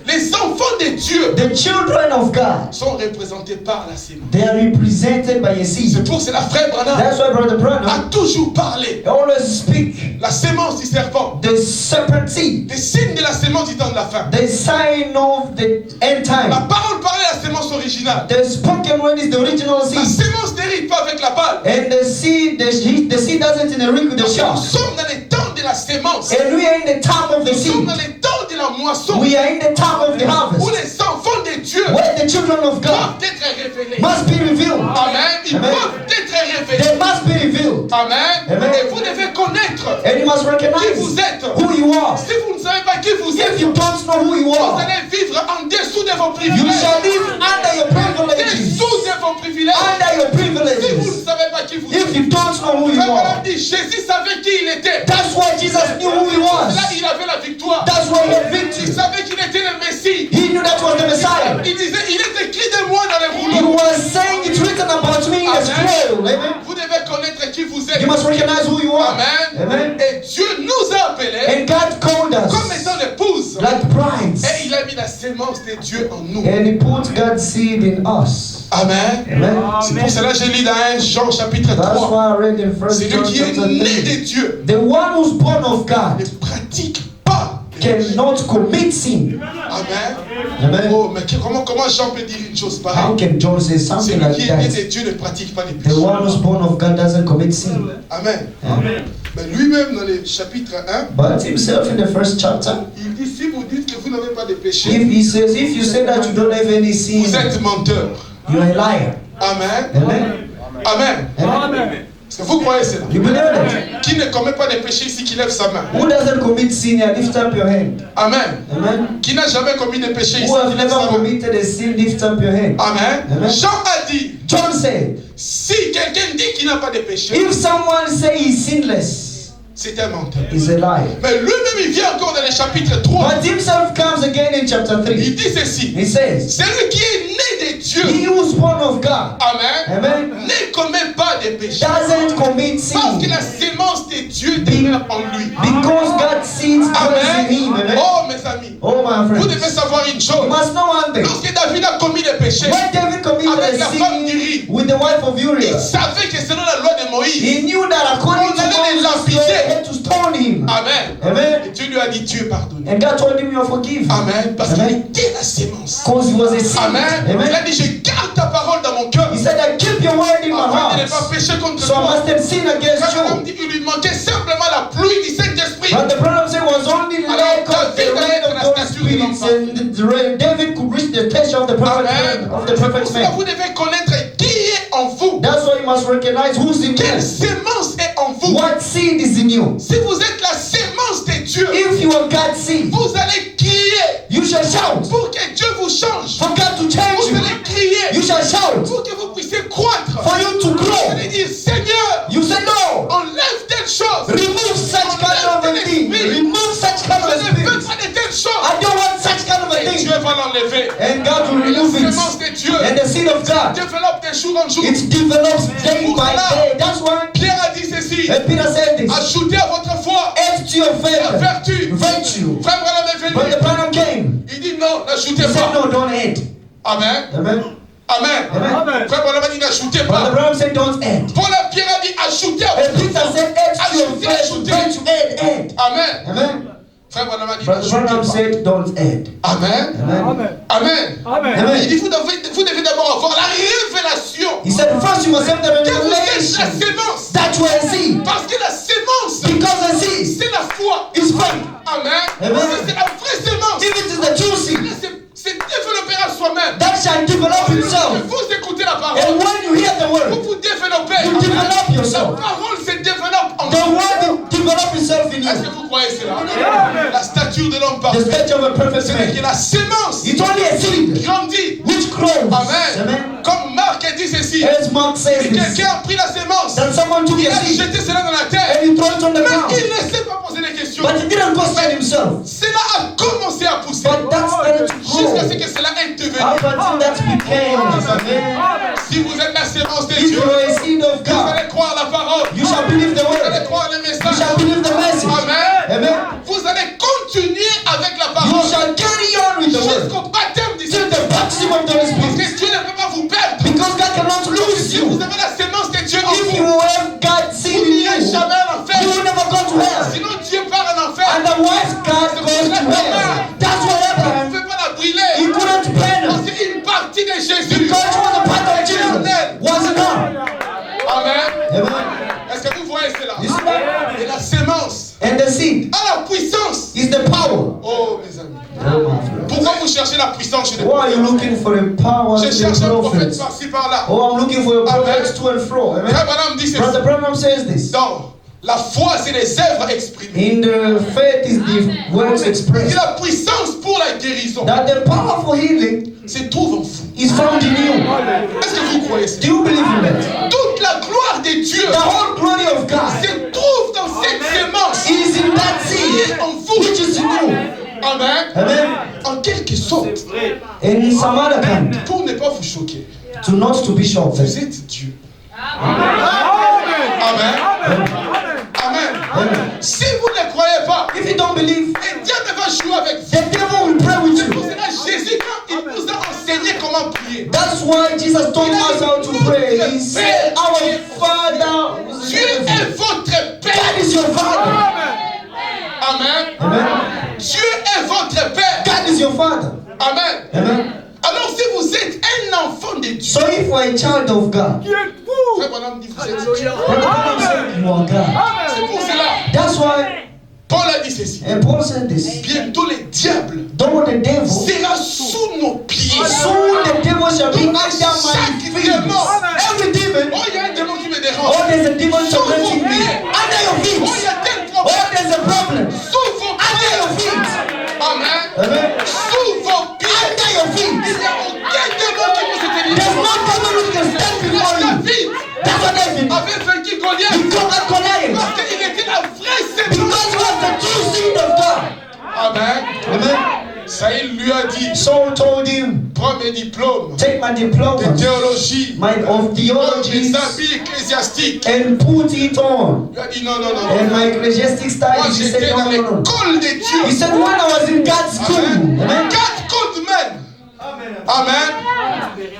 Speaker 2: les enfants de Dieu
Speaker 3: the children of God,
Speaker 2: sont représentés par la sémence.
Speaker 3: they are represented by a
Speaker 2: C'est
Speaker 3: seed.
Speaker 2: pour cela, frère Branham
Speaker 3: That's why Brother
Speaker 2: a
Speaker 3: Branham
Speaker 2: toujours parlé
Speaker 3: always speak
Speaker 2: la sémence du serpent,
Speaker 3: the serpent seed,
Speaker 2: les signes de la sémence du temps de la fin.
Speaker 3: the sign of the end
Speaker 2: La
Speaker 3: time.
Speaker 2: parole parlait la sémence originale.
Speaker 3: The spoken word is the original
Speaker 2: La
Speaker 3: seed.
Speaker 2: sémence n'hérite pas avec la balle.
Speaker 3: And the seed doesn't inherit with the
Speaker 2: Nous
Speaker 3: shock.
Speaker 2: sommes dans les temps de la sémence.
Speaker 3: And we are in the time of the
Speaker 2: Nous sommes
Speaker 3: seed.
Speaker 2: dans les temps de la moisson.
Speaker 3: We are in the time of the
Speaker 2: Où
Speaker 3: harvest.
Speaker 2: les enfants de Dieu
Speaker 3: Where the children of God
Speaker 2: doivent être révélés.
Speaker 3: must be revealed.
Speaker 2: Amen. Ils
Speaker 3: Amen.
Speaker 2: doivent être révélés.
Speaker 3: They must be revealed.
Speaker 2: Amen.
Speaker 3: Amen.
Speaker 2: Et vous devez connaître
Speaker 3: And you must
Speaker 2: qui
Speaker 3: recognize
Speaker 2: vous êtes.
Speaker 3: who you are.
Speaker 2: Si vous ne savez pas qui vous êtes,
Speaker 3: If you don't know who you
Speaker 2: vous
Speaker 3: are,
Speaker 2: allez vivre en dessous de vos
Speaker 3: you
Speaker 2: privilèges.
Speaker 3: shall live under your
Speaker 2: Dès
Speaker 3: privileges.
Speaker 2: vos privilèges,
Speaker 3: under your
Speaker 2: si vous ne
Speaker 3: privileges,
Speaker 2: savez pas qui vous
Speaker 3: if
Speaker 2: êtes,
Speaker 3: you don't know who you
Speaker 2: Frère Branham
Speaker 3: are,
Speaker 2: dit, Jésus savait qui il était.
Speaker 3: that's why Jesus knew who he
Speaker 2: Là,
Speaker 3: was.
Speaker 2: il avait la victoire.
Speaker 3: That's why he had
Speaker 2: Il
Speaker 3: victory.
Speaker 2: savait qu'il était le Messie.
Speaker 3: He knew that was the Messiah.
Speaker 2: Il disait, il est écrit de moi dans les
Speaker 3: He
Speaker 2: rouleaux.
Speaker 3: was saying it's written about me in the scroll. Amen.
Speaker 2: Vous devez connaître qui vous êtes.
Speaker 3: You must recognize who you are.
Speaker 2: Amen.
Speaker 3: Amen.
Speaker 2: Et Dieu nous a appelés
Speaker 3: And God called
Speaker 2: comme
Speaker 3: us
Speaker 2: étant l'épouse.
Speaker 3: like brides.
Speaker 2: Et il a mis la sémence de Dieu en nous.
Speaker 3: And he put God's seed in us.
Speaker 2: Amen.
Speaker 3: Amen.
Speaker 2: C'est pour cela que j'ai lu dans 1 Jean chapitre
Speaker 3: That's
Speaker 2: 3.
Speaker 3: why I read in 1
Speaker 2: Celui
Speaker 3: John
Speaker 2: qui est
Speaker 3: chapter
Speaker 2: né
Speaker 3: 3.
Speaker 2: de Dieu
Speaker 3: The one who's born of God
Speaker 2: ne pratique pas. le péché.
Speaker 3: cannot commit sin.
Speaker 2: Amen.
Speaker 3: Amen.
Speaker 2: Oh, mais comment Jean peut dire une chose
Speaker 3: How
Speaker 2: pareille?
Speaker 3: can John say something
Speaker 2: Celui
Speaker 3: like
Speaker 2: qui est né
Speaker 3: that?
Speaker 2: de Dieu ne pratique pas les
Speaker 3: The
Speaker 2: péchés.
Speaker 3: one who's born of God doesn't commit sin.
Speaker 2: Amen.
Speaker 3: Amen.
Speaker 2: Mais lui-même, dans le chapitre 1,
Speaker 3: But himself in the first chapter,
Speaker 2: il dit, si vous dites que vous n'avez pas de péché,
Speaker 3: if you say that you don't have any sin,
Speaker 2: vous êtes menteur.
Speaker 3: you're a liar.
Speaker 2: Amen.
Speaker 3: Amen.
Speaker 2: Amen.
Speaker 3: Amen.
Speaker 2: Est-ce que vous croyez cela?
Speaker 3: You believe it?
Speaker 2: Qui ne commet pas de péché ici, qui lève sa main?
Speaker 3: Who doesn't commit sin? Lift up your hand.
Speaker 2: Amen.
Speaker 3: Amen.
Speaker 2: Qui n'a jamais commis de péché ici,
Speaker 3: Who have
Speaker 2: qui lève
Speaker 3: never
Speaker 2: sa main?
Speaker 3: committed a sin? Lift up your hand.
Speaker 2: Amen.
Speaker 3: Amen.
Speaker 2: Jean a dit,
Speaker 3: John said,
Speaker 2: si quelqu'un dit qu'il n'a pas de péché,
Speaker 3: if someone say he's sinless,
Speaker 2: c'est un menteur.
Speaker 3: he's a liar.
Speaker 2: Mais lui-même, il vient encore dans le chapitre 3.
Speaker 3: But himself comes again in chapter 3.
Speaker 2: Il dit ceci.
Speaker 3: He says,
Speaker 2: Celui qui est né de Dieu,
Speaker 3: he who's born of God,
Speaker 2: Amen,
Speaker 3: amen,
Speaker 2: ne commet pas de péché.
Speaker 3: doesn't commit
Speaker 2: Parce que
Speaker 3: sin
Speaker 2: la sémence de Dieu demeure en lui.
Speaker 3: because God's seed dwells in him.
Speaker 2: Amen.
Speaker 3: Amen.
Speaker 2: Oh, mes amis,
Speaker 3: Oh, my
Speaker 2: vous
Speaker 3: friends,
Speaker 2: devez savoir une
Speaker 3: you
Speaker 2: chose.
Speaker 3: must know one thing.
Speaker 2: Lorsque David a commis des péchés,
Speaker 3: When David committed
Speaker 2: avec
Speaker 3: a
Speaker 2: la femme
Speaker 3: sin
Speaker 2: d'Uri,
Speaker 3: with the wife of
Speaker 2: il
Speaker 3: Uriah,
Speaker 2: savait que selon la loi de Moïse,
Speaker 3: he knew that according
Speaker 2: on
Speaker 3: to
Speaker 2: allait
Speaker 3: Moses' law,
Speaker 2: lapider.
Speaker 3: they had to stone him.
Speaker 2: Amen.
Speaker 3: Amen.
Speaker 2: Et Dieu lui a dit, Dieu pardonne.
Speaker 3: And God told him, you are forgiven.
Speaker 2: Amen. Parce qu'il
Speaker 3: Amen.
Speaker 2: était la sémence.
Speaker 3: Because he was a sinner.
Speaker 2: Amen. Il a
Speaker 3: Amen.
Speaker 2: dit, je garde ta parole dans mon cœur.
Speaker 3: He said, I keep your word in my
Speaker 2: Afin de ne pas
Speaker 3: heart.
Speaker 2: pécher contre
Speaker 3: So I
Speaker 2: toi.
Speaker 3: must have sinned against
Speaker 2: Frère Branham
Speaker 3: you.
Speaker 2: dit, il lui manquait simplement la pluie du Saint-Esprit.
Speaker 3: But the problem said was only lack of the rain of those spirits, and David could reach the stature of the prophet
Speaker 2: Amen.
Speaker 3: man, of the
Speaker 2: C'est pour
Speaker 3: perfect
Speaker 2: cela que
Speaker 3: man.
Speaker 2: vous devez connaître qui est en vous.
Speaker 3: That's why you must recognize who's in
Speaker 2: Quelle
Speaker 3: you.
Speaker 2: sémence est en vous.
Speaker 3: What seed is in you?
Speaker 2: Si vous êtes la sémence de Dieu,
Speaker 3: If you are God's seed,
Speaker 2: vous allez crier
Speaker 3: you shall shout.
Speaker 2: pour que Dieu vous change.
Speaker 3: For God to change
Speaker 2: Vous
Speaker 3: you,
Speaker 2: allez crier
Speaker 3: you shall shout.
Speaker 2: pour que vous puissiez croître.
Speaker 3: For you to
Speaker 2: Vous
Speaker 3: grow,
Speaker 2: allez dire, Seigneur,
Speaker 3: you say no.
Speaker 2: enlève telle chose.
Speaker 3: Remove such kind of a thing. Remove such kind of
Speaker 2: Je
Speaker 3: a
Speaker 2: ne veux
Speaker 3: spirit.
Speaker 2: pas de telle chose.
Speaker 3: I don't want such kind of a
Speaker 2: Et Dieu
Speaker 3: thing.
Speaker 2: va l'enlever.
Speaker 3: And God will
Speaker 2: Et la
Speaker 3: remove
Speaker 2: sémence
Speaker 3: it.
Speaker 2: de Dieu
Speaker 3: And the seed of God,
Speaker 2: développe de jour en jour.
Speaker 3: it develops day by day. That's why
Speaker 2: Pierre a dit ceci.
Speaker 3: and Peter said this.
Speaker 2: Ajoutez à votre foi
Speaker 3: Add to your
Speaker 2: la
Speaker 3: faith
Speaker 2: vertu.
Speaker 3: virtue.
Speaker 2: Frère Branham est
Speaker 3: But the
Speaker 2: venu.
Speaker 3: Branham came.
Speaker 2: Il dit non, n'ajoutez
Speaker 3: He said
Speaker 2: pas.
Speaker 3: no, don't add.
Speaker 2: Amen.
Speaker 3: Amen.
Speaker 2: Amen.
Speaker 3: Amen.
Speaker 2: Frère Branham a dit n'ajoutez
Speaker 3: But the
Speaker 2: pas.
Speaker 3: Branham said don't add.
Speaker 2: Paul et Pierre a dit ajoutez à
Speaker 3: And
Speaker 2: votre
Speaker 3: Peter
Speaker 2: foi.
Speaker 3: said add to your
Speaker 2: Ajoutez,
Speaker 3: faith
Speaker 2: ajoutez.
Speaker 3: virtue. Add.
Speaker 2: Amen.
Speaker 3: Amen.
Speaker 2: Frère Branham a dit
Speaker 3: But the Branham
Speaker 2: n'ajoutez
Speaker 3: said don't add.
Speaker 2: pas. Amen.
Speaker 3: Amen.
Speaker 2: Amen. Il
Speaker 3: Amen.
Speaker 2: dit vous devez d'abord avoir la révélation
Speaker 3: He said first you must have the
Speaker 2: que vous êtes la
Speaker 3: revelation
Speaker 2: sémence.
Speaker 3: that you are a seed.
Speaker 2: Parce que la sémence,
Speaker 3: Because a seed
Speaker 2: c'est la foi.
Speaker 3: is faith.
Speaker 2: Amen.
Speaker 3: Amen.
Speaker 2: C'est la vraie sémence.
Speaker 3: If it is the true seed,
Speaker 2: C'est développer à soi-même.
Speaker 3: that shall develop itself.
Speaker 2: Vous écoutez la
Speaker 3: And
Speaker 2: parole.
Speaker 3: when you hear the
Speaker 2: Vous
Speaker 3: word,
Speaker 2: vous développez.
Speaker 3: you develop
Speaker 2: La
Speaker 3: yourself.
Speaker 2: parole se développe en
Speaker 3: The
Speaker 2: vous.
Speaker 3: word will develop itself in
Speaker 2: Est-ce que
Speaker 3: you.
Speaker 2: vous croyez cela? La stature de l'homme
Speaker 3: The
Speaker 2: parfait.
Speaker 3: stature of a perfect
Speaker 2: C'est que
Speaker 3: man.
Speaker 2: la sémence
Speaker 3: It's only a seed
Speaker 2: grandit.
Speaker 3: which grows.
Speaker 2: Amen.
Speaker 3: Amen.
Speaker 2: Comme Marc a dit ceci.
Speaker 3: As Mark says
Speaker 2: Si
Speaker 3: this,
Speaker 2: quelqu'un a pris la sémence,
Speaker 3: that someone took
Speaker 2: il
Speaker 3: a
Speaker 2: a
Speaker 3: seed
Speaker 2: jeté cela dans la terre.
Speaker 3: and he threw it on the
Speaker 2: Mais
Speaker 3: ground.
Speaker 2: il ne s'est pas posé des questions.
Speaker 3: But he didn't question himself.
Speaker 2: Cela a commencé à pousser.
Speaker 3: But that started to
Speaker 2: Jusqu'à ce
Speaker 3: grow.
Speaker 2: que cela est devenu.
Speaker 3: Up until that became. Amen.
Speaker 2: Si vous êtes la sémence de
Speaker 3: If
Speaker 2: Dieu,
Speaker 3: you are a seed of
Speaker 2: vous
Speaker 3: God,
Speaker 2: allez croire la parole.
Speaker 3: you shall believe the
Speaker 2: Vous allez
Speaker 3: word.
Speaker 2: croire le
Speaker 3: You
Speaker 2: message.
Speaker 3: shall believe the message.
Speaker 2: Amen.
Speaker 3: Amen.
Speaker 2: Vous allez continuer avec la
Speaker 3: You
Speaker 2: parole
Speaker 3: shall carry on with the word
Speaker 2: jusqu'au baptême du
Speaker 3: till the
Speaker 2: Saint-Esprit.
Speaker 3: baptism of the Holy
Speaker 2: Parce
Speaker 3: Spirit.
Speaker 2: que Dieu ne peut pas vous perdre.
Speaker 3: Because God cannot lose
Speaker 2: Si vous
Speaker 3: you.
Speaker 2: avez la sémence de Dieu en
Speaker 3: If
Speaker 2: vous,
Speaker 3: you have God's seed
Speaker 2: vous
Speaker 3: in
Speaker 2: n'irez
Speaker 3: you,
Speaker 2: jamais en enfer.
Speaker 3: you will never go to hell.
Speaker 2: Sinon Dieu part en enfer.
Speaker 3: Otherwise, God goes to hell. That's what
Speaker 2: Vous ne
Speaker 3: happened.
Speaker 2: pouvez pas la
Speaker 3: He
Speaker 2: brûler.
Speaker 3: couldn't burn
Speaker 2: Parce
Speaker 3: it
Speaker 2: qu'une partie de Jésus
Speaker 3: because it was a part of Jesus. Was it not?
Speaker 2: Amen.
Speaker 3: Amen.
Speaker 2: Est-ce que vous voyez cela?
Speaker 3: You see that?
Speaker 2: Et la sémence
Speaker 3: And the seed
Speaker 2: a la puissance.
Speaker 3: is the power.
Speaker 2: Oh mes amis.
Speaker 3: Oh, my friend.
Speaker 2: Pourquoi vous cherchez la puissance chez les
Speaker 3: Why are
Speaker 2: prophètes?
Speaker 3: you looking for the power
Speaker 2: Je
Speaker 3: in
Speaker 2: cherche
Speaker 3: the
Speaker 2: un prophète
Speaker 3: prophets?
Speaker 2: par-ci par-là.
Speaker 3: Oh, I'm looking for the
Speaker 2: Amen.
Speaker 3: prophets to and fro. Amen.
Speaker 2: Frère Branham dit ceci.
Speaker 3: Brother Branham says this.
Speaker 2: Donc, la foi, c'est les œuvres exprimées.
Speaker 3: In the faith is the words
Speaker 2: Et
Speaker 3: expressed.
Speaker 2: la puissance pour la guérison
Speaker 3: That the power for healing
Speaker 2: se trouve en vous.
Speaker 3: is found in you.
Speaker 2: Est-ce que vous croyez ça?
Speaker 3: Do you believe in that?
Speaker 2: Toute la gloire de Dieu
Speaker 3: The whole glory of God
Speaker 2: se trouve dans cette sémence
Speaker 3: is in that
Speaker 2: qui
Speaker 3: seed
Speaker 2: est en vous.
Speaker 3: which is in you.
Speaker 2: Amen.
Speaker 3: Amen.
Speaker 2: En quelque sorte,
Speaker 3: And in some other kind,
Speaker 2: pour ne pas vous choquer,
Speaker 3: to not to be shocked.
Speaker 2: vous êtes Dieu. Amen. Amen.
Speaker 3: Amen.
Speaker 2: Si vous ne croyez pas,
Speaker 3: If you don't believe,
Speaker 2: le diable va jouer avec vous.
Speaker 3: the devil will pray with
Speaker 2: C'est pour
Speaker 3: you.
Speaker 2: cela que Jésus, quand il nous a enseigné comment prier,
Speaker 3: That's why Jesus told us how to pray. He said, Our Father,
Speaker 2: Dieu est votre Père.
Speaker 3: God is your Father.
Speaker 2: Amen.
Speaker 3: Amen.
Speaker 2: Dieu est votre Père.
Speaker 3: God is your Father.
Speaker 2: Amen.
Speaker 3: Amen.
Speaker 2: Alors si vous êtes un enfant de Dieu,
Speaker 3: So if you are a child of God,
Speaker 2: Frère Branham dit vous êtes Dieu.
Speaker 3: Brother Branham said you are God.
Speaker 2: C'est pour cela,
Speaker 3: That's why,
Speaker 2: Paul a dit ceci.
Speaker 3: and Paul said this,
Speaker 2: Bientôt le diable
Speaker 3: though the devil,
Speaker 2: sera sous nos pieds.
Speaker 3: soon the devil shall be
Speaker 2: Donc,
Speaker 3: under my
Speaker 2: chaque
Speaker 3: feet.
Speaker 2: démon,
Speaker 3: Every demon,
Speaker 2: oh il y a un démon qui me dérange.
Speaker 3: oh there's a demon tormenting me. Under your
Speaker 2: Oh il y
Speaker 3: feet.
Speaker 2: a tel
Speaker 3: Oh
Speaker 2: problème.
Speaker 3: there's a problem.
Speaker 2: Sous vos
Speaker 3: Under your
Speaker 2: pieds.
Speaker 3: feet.
Speaker 2: Amen.
Speaker 3: Amen.
Speaker 2: Sous vos pieds.
Speaker 3: Under your
Speaker 2: Il
Speaker 3: feet.
Speaker 2: n'y a aucun démon qui vous
Speaker 3: There's
Speaker 2: éteigne.
Speaker 3: no devil who can stand before you.
Speaker 2: David
Speaker 3: That's what David
Speaker 2: avait vaincu Goliath
Speaker 3: conquered Goliath.
Speaker 2: parce qu'il était la vraie
Speaker 3: Because
Speaker 2: sémence.
Speaker 3: he was the true seed of God.
Speaker 2: Amen.
Speaker 3: Amen.
Speaker 2: Saïl lui a dit,
Speaker 3: Saul told him,
Speaker 2: prends mes diplômes
Speaker 3: take my
Speaker 2: de
Speaker 3: diploma
Speaker 2: théologie,
Speaker 3: of
Speaker 2: prends mes
Speaker 3: theology
Speaker 2: habits ecclésiastiques.
Speaker 3: and put it on.
Speaker 2: Il a dit non, non, non,
Speaker 3: And
Speaker 2: non.
Speaker 3: my ecclesiastic
Speaker 2: Moi
Speaker 3: studies, he
Speaker 2: j'étais
Speaker 3: said,
Speaker 2: dans
Speaker 3: no, no, no.
Speaker 2: l'école de Dieu.
Speaker 3: He said, when I was in God's school,
Speaker 2: Amen.
Speaker 3: amen,
Speaker 2: 4 codes men. Amen.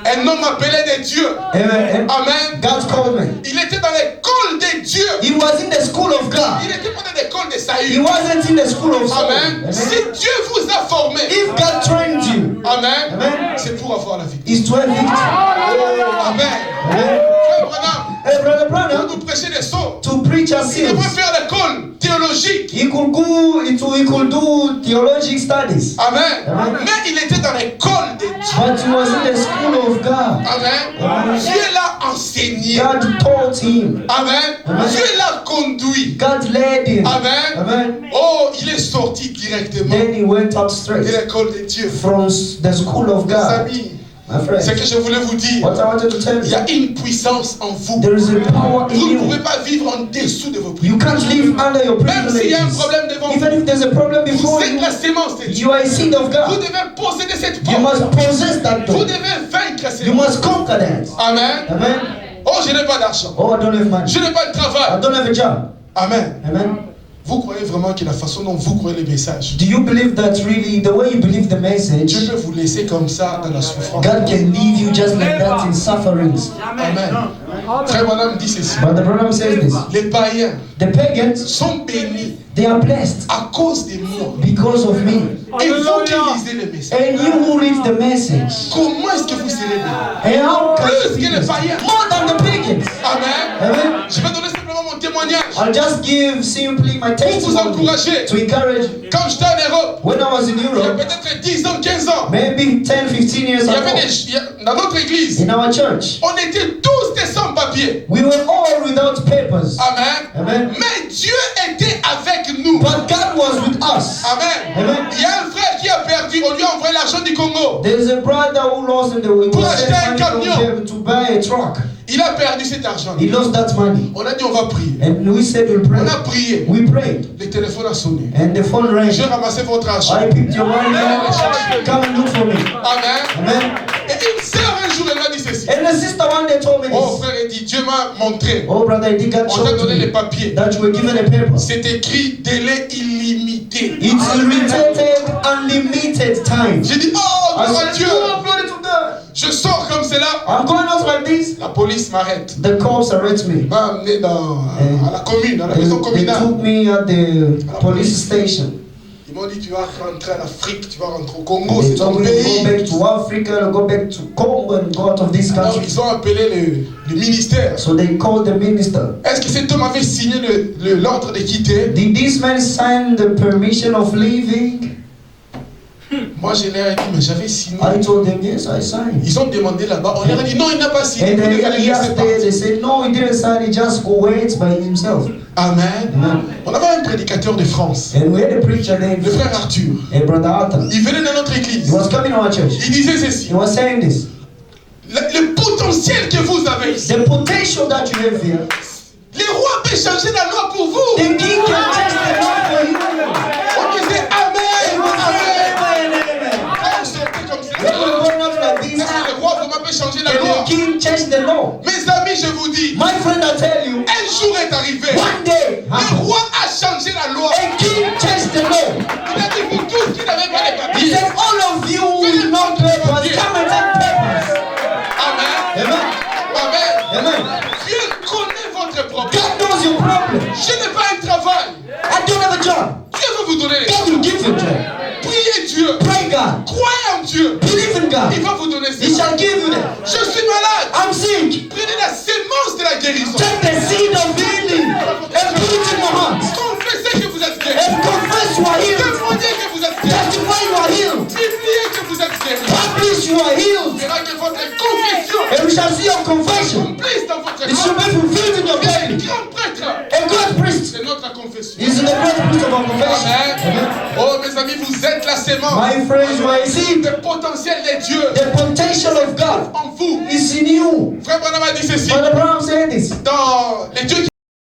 Speaker 2: Un homme appelé de Dieu.
Speaker 3: amen,
Speaker 2: Amen.
Speaker 3: God called me.
Speaker 2: Il était dans l'école de Dieu.
Speaker 3: He was in the school of God.
Speaker 2: Il n'était pas dans l'école de
Speaker 3: He
Speaker 2: Saül.
Speaker 3: wasn't in the school of Saul.
Speaker 2: Amen. Si
Speaker 3: Amen.
Speaker 2: Dieu vous a formé,
Speaker 3: If God trained you,
Speaker 2: Amen,
Speaker 3: Amen.
Speaker 2: c'est pour avoir la vie.
Speaker 3: it's to have victory.
Speaker 2: Oh, Amen.
Speaker 3: Amen.
Speaker 2: Frère Branham,
Speaker 3: Hey, Brother
Speaker 2: quand
Speaker 3: Branham,
Speaker 2: nous prêchez des sons,
Speaker 3: to preach
Speaker 2: il
Speaker 3: ourselves,
Speaker 2: devrait faire l'école théologique.
Speaker 3: he could do theological studies.
Speaker 2: Amen.
Speaker 3: Amen.
Speaker 2: Mais il était dans l'école de Dieu.
Speaker 3: But he was in the school of God.
Speaker 2: Amen. Dieu l'a enseigné.
Speaker 3: God taught him.
Speaker 2: Amen.
Speaker 3: Amen.
Speaker 2: Dieu l'a conduit.
Speaker 3: God led him.
Speaker 2: Amen.
Speaker 3: Amen.
Speaker 2: Oh, il est sorti directement
Speaker 3: Then he went out
Speaker 2: de
Speaker 3: straight
Speaker 2: l'école de Dieu.
Speaker 3: from the school of
Speaker 2: Mes
Speaker 3: God.
Speaker 2: amis,
Speaker 3: My
Speaker 2: c'est
Speaker 3: friend,
Speaker 2: que je voulais vous dire.
Speaker 3: what I wanted to tell
Speaker 2: Il y
Speaker 3: you,
Speaker 2: a une puissance en vous.
Speaker 3: there is a power in
Speaker 2: Vous ne pouvez
Speaker 3: you.
Speaker 2: pas vivre en dessous de vos
Speaker 3: You
Speaker 2: privilèges.
Speaker 3: can't live under your
Speaker 2: Même s'il y a un
Speaker 3: privileges.
Speaker 2: problème devant
Speaker 3: Even
Speaker 2: vous,
Speaker 3: if there's a problem
Speaker 2: vous
Speaker 3: before
Speaker 2: êtes
Speaker 3: you,
Speaker 2: la sémence de Dieu.
Speaker 3: you are a seed of
Speaker 2: Vous
Speaker 3: God.
Speaker 2: devez posséder cette
Speaker 3: You
Speaker 2: porte.
Speaker 3: must possess that
Speaker 2: Vous
Speaker 3: door.
Speaker 2: devez vaincre cette
Speaker 3: You
Speaker 2: porte.
Speaker 3: must conquer that.
Speaker 2: Amen.
Speaker 3: Amen.
Speaker 2: Oh, je n'ai pas d'argent.
Speaker 3: Oh, I don't have money.
Speaker 2: Je n'ai pas de
Speaker 3: I
Speaker 2: travail.
Speaker 3: don't have a job.
Speaker 2: Amen.
Speaker 3: Amen.
Speaker 2: Vous croyez vraiment que la façon dont vous croyez les messages,
Speaker 3: Do you believe that really the way you believe the message,
Speaker 2: Dieu peut vous laisser comme ça dans la souffrance?
Speaker 3: God can leave you just like that in sufferings?
Speaker 2: Amen. Frère Branham dit ceci.
Speaker 3: But the Branham says this.
Speaker 2: Les païens
Speaker 3: The pagans,
Speaker 2: sont bénis
Speaker 3: they are blessed
Speaker 2: à cause de moi.
Speaker 3: because of me.
Speaker 2: Et vous qui lisez les messages,
Speaker 3: And you who read the message,
Speaker 2: comment est-ce que vous serez bénis?
Speaker 3: and how can
Speaker 2: Plus
Speaker 3: you
Speaker 2: que
Speaker 3: be
Speaker 2: les
Speaker 3: blessed?
Speaker 2: païens.
Speaker 3: More than the pagans.
Speaker 2: Amen.
Speaker 3: Amen.
Speaker 2: Je vais donner simplement mon témoignage
Speaker 3: I'll just give simply my
Speaker 2: pour vous
Speaker 3: testimony
Speaker 2: encourager.
Speaker 3: to encourage you.
Speaker 2: Quand j'étais en Europe,
Speaker 3: When I was in
Speaker 2: il y a
Speaker 3: Europe,
Speaker 2: peut-être 10 ans, 15 ans,
Speaker 3: maybe 10, 15 years
Speaker 2: il y avait
Speaker 3: ago,
Speaker 2: dans notre église,
Speaker 3: in our church,
Speaker 2: on était tous des sans-papiers.
Speaker 3: we were all without papers.
Speaker 2: Amen.
Speaker 3: Amen.
Speaker 2: Mais Dieu était avec nous.
Speaker 3: But God was with us.
Speaker 2: Amen.
Speaker 3: Amen.
Speaker 2: Il y a un frère qui a perdu, on lui a envoyé l'argent du Congo.
Speaker 3: There's a brother who lost in the way.
Speaker 2: Pour acheter un camion.
Speaker 3: To buy a truck.
Speaker 2: Il a perdu cet argent.
Speaker 3: He lost that money.
Speaker 2: On a dit on va prier.
Speaker 3: And we said we'll pray.
Speaker 2: On a prié.
Speaker 3: We prayed.
Speaker 2: Le téléphone a sonné.
Speaker 3: And the phone rang.
Speaker 2: J'ai ramassé votre argent.
Speaker 3: I picked your money up. Come and look for me.
Speaker 2: Amen.
Speaker 3: Amen.
Speaker 2: Et une sœur un jour elle m'a dit ceci.
Speaker 3: And the sister one day told me
Speaker 2: Oh
Speaker 3: this.
Speaker 2: frère, il dit Dieu m'a montré.
Speaker 3: Oh brother, I think God
Speaker 2: On t'a
Speaker 3: showed
Speaker 2: donné les
Speaker 3: me
Speaker 2: papiers.
Speaker 3: that you were given a paper.
Speaker 2: C'est écrit délai illimité.
Speaker 3: It's limited, unlimited time.
Speaker 2: J'ai dit oh
Speaker 3: I
Speaker 2: gloire à
Speaker 3: said,
Speaker 2: Dieu.
Speaker 3: oh, glory to God.
Speaker 2: Je sors comme cela.
Speaker 3: I'm going out like this.
Speaker 2: La police m'arrête.
Speaker 3: The cops arrest me.
Speaker 2: M'a amené à la commune, à la maison
Speaker 3: They
Speaker 2: communale.
Speaker 3: took me at the police station.
Speaker 2: Ils m'ont dit tu vas rentrer en Afrique, tu vas rentrer au Congo,
Speaker 3: They
Speaker 2: c'est ton
Speaker 3: told me to go
Speaker 2: pays.
Speaker 3: back to Africa, go back to Congo and go out of this
Speaker 2: Alors
Speaker 3: country.
Speaker 2: ils ont appelé le ministère.
Speaker 3: So they called the minister.
Speaker 2: Est-ce que cet homme avait signé l'ordre de quitter?
Speaker 3: Did this man sign the permission of leaving?
Speaker 2: Moi je leur ai dit mais j'avais signé.
Speaker 3: I told them, yes, I signed.
Speaker 2: Ils ont demandé là-bas, on leur a dit non il n'a pas signé.
Speaker 3: And
Speaker 2: Vous
Speaker 3: then
Speaker 2: devez aller laisser
Speaker 3: yesterday they
Speaker 2: partir.
Speaker 3: said, no, he didn't sign, he just waits by himself.
Speaker 2: Amen.
Speaker 3: Amen.
Speaker 2: On avait un prédicateur de France,
Speaker 3: And we had a preacher named
Speaker 2: le frère Arthur.
Speaker 3: Brother Arthur.
Speaker 2: Il venait dans notre
Speaker 3: He
Speaker 2: église.
Speaker 3: was coming to our church.
Speaker 2: Il disait ceci.
Speaker 3: He was saying this.
Speaker 2: le potentiel que vous avez ici.
Speaker 3: The potential that you have here.
Speaker 2: Les rois peuvent changer la loi pour vous.
Speaker 3: The king can change the law for you.
Speaker 2: On disait Amen, Amen.
Speaker 3: Amen.
Speaker 2: Quand vous sortez comme ça,
Speaker 3: When you go up like this,
Speaker 2: le roi vraiment peut changer la
Speaker 3: can
Speaker 2: loi.
Speaker 3: the king change the law?
Speaker 2: Mes amis, je vous dis,
Speaker 3: My friend, I tell you,
Speaker 2: un jour est arrivé.
Speaker 3: one day,
Speaker 2: Le roi a changé la loi.
Speaker 3: a king changed the law.
Speaker 2: Il a dit, vous tous qui n'avez pas les
Speaker 3: He
Speaker 2: papiers.
Speaker 3: said, all of you will not papers, come and take papers.
Speaker 2: Amen.
Speaker 3: Amen.
Speaker 2: Amen.
Speaker 3: Amen.
Speaker 2: Dieu connaît votre problème.
Speaker 3: God knows your problem.
Speaker 2: Je n'ai pas un travail.
Speaker 3: I don't have a job.
Speaker 2: Dieu va vous donner les
Speaker 3: God will give you a job.
Speaker 2: Priez Dieu.
Speaker 3: Pray God.
Speaker 2: Croyez en Dieu.
Speaker 3: Believe in God.
Speaker 2: Il va vous donner
Speaker 3: He
Speaker 2: ça.
Speaker 3: shall give you that.
Speaker 2: Je suis malade.
Speaker 3: I'm sick.
Speaker 2: Prenez la sémence de la guérison.
Speaker 3: Take the seed of healing and put it in your heart.
Speaker 2: Confessez que vous êtes guéri.
Speaker 3: And confess you are healed.
Speaker 2: Témoignez que vous êtes guéri.
Speaker 3: Testify you are healed.
Speaker 2: Multipliez que vous êtes guéri.
Speaker 3: Publish you are
Speaker 2: On
Speaker 3: healed.
Speaker 2: verra que votre confession
Speaker 3: And we shall see your confession.
Speaker 2: complice dans votre
Speaker 3: It shall be fulfilled in your
Speaker 2: Le
Speaker 3: body.
Speaker 2: grand prêtre,
Speaker 3: A great priest
Speaker 2: c'est notre confession.
Speaker 3: is the great priest of our confession.
Speaker 2: Amen. Oh mes amis, vous êtes la sémence.
Speaker 3: My friends, you are a seed.
Speaker 2: Le potentiel de Dieu
Speaker 3: The potential of God
Speaker 2: en vous.
Speaker 3: is in you.
Speaker 2: Frère Branham a dit ceci.
Speaker 3: Brother Brown said this.
Speaker 2: Dans les dieux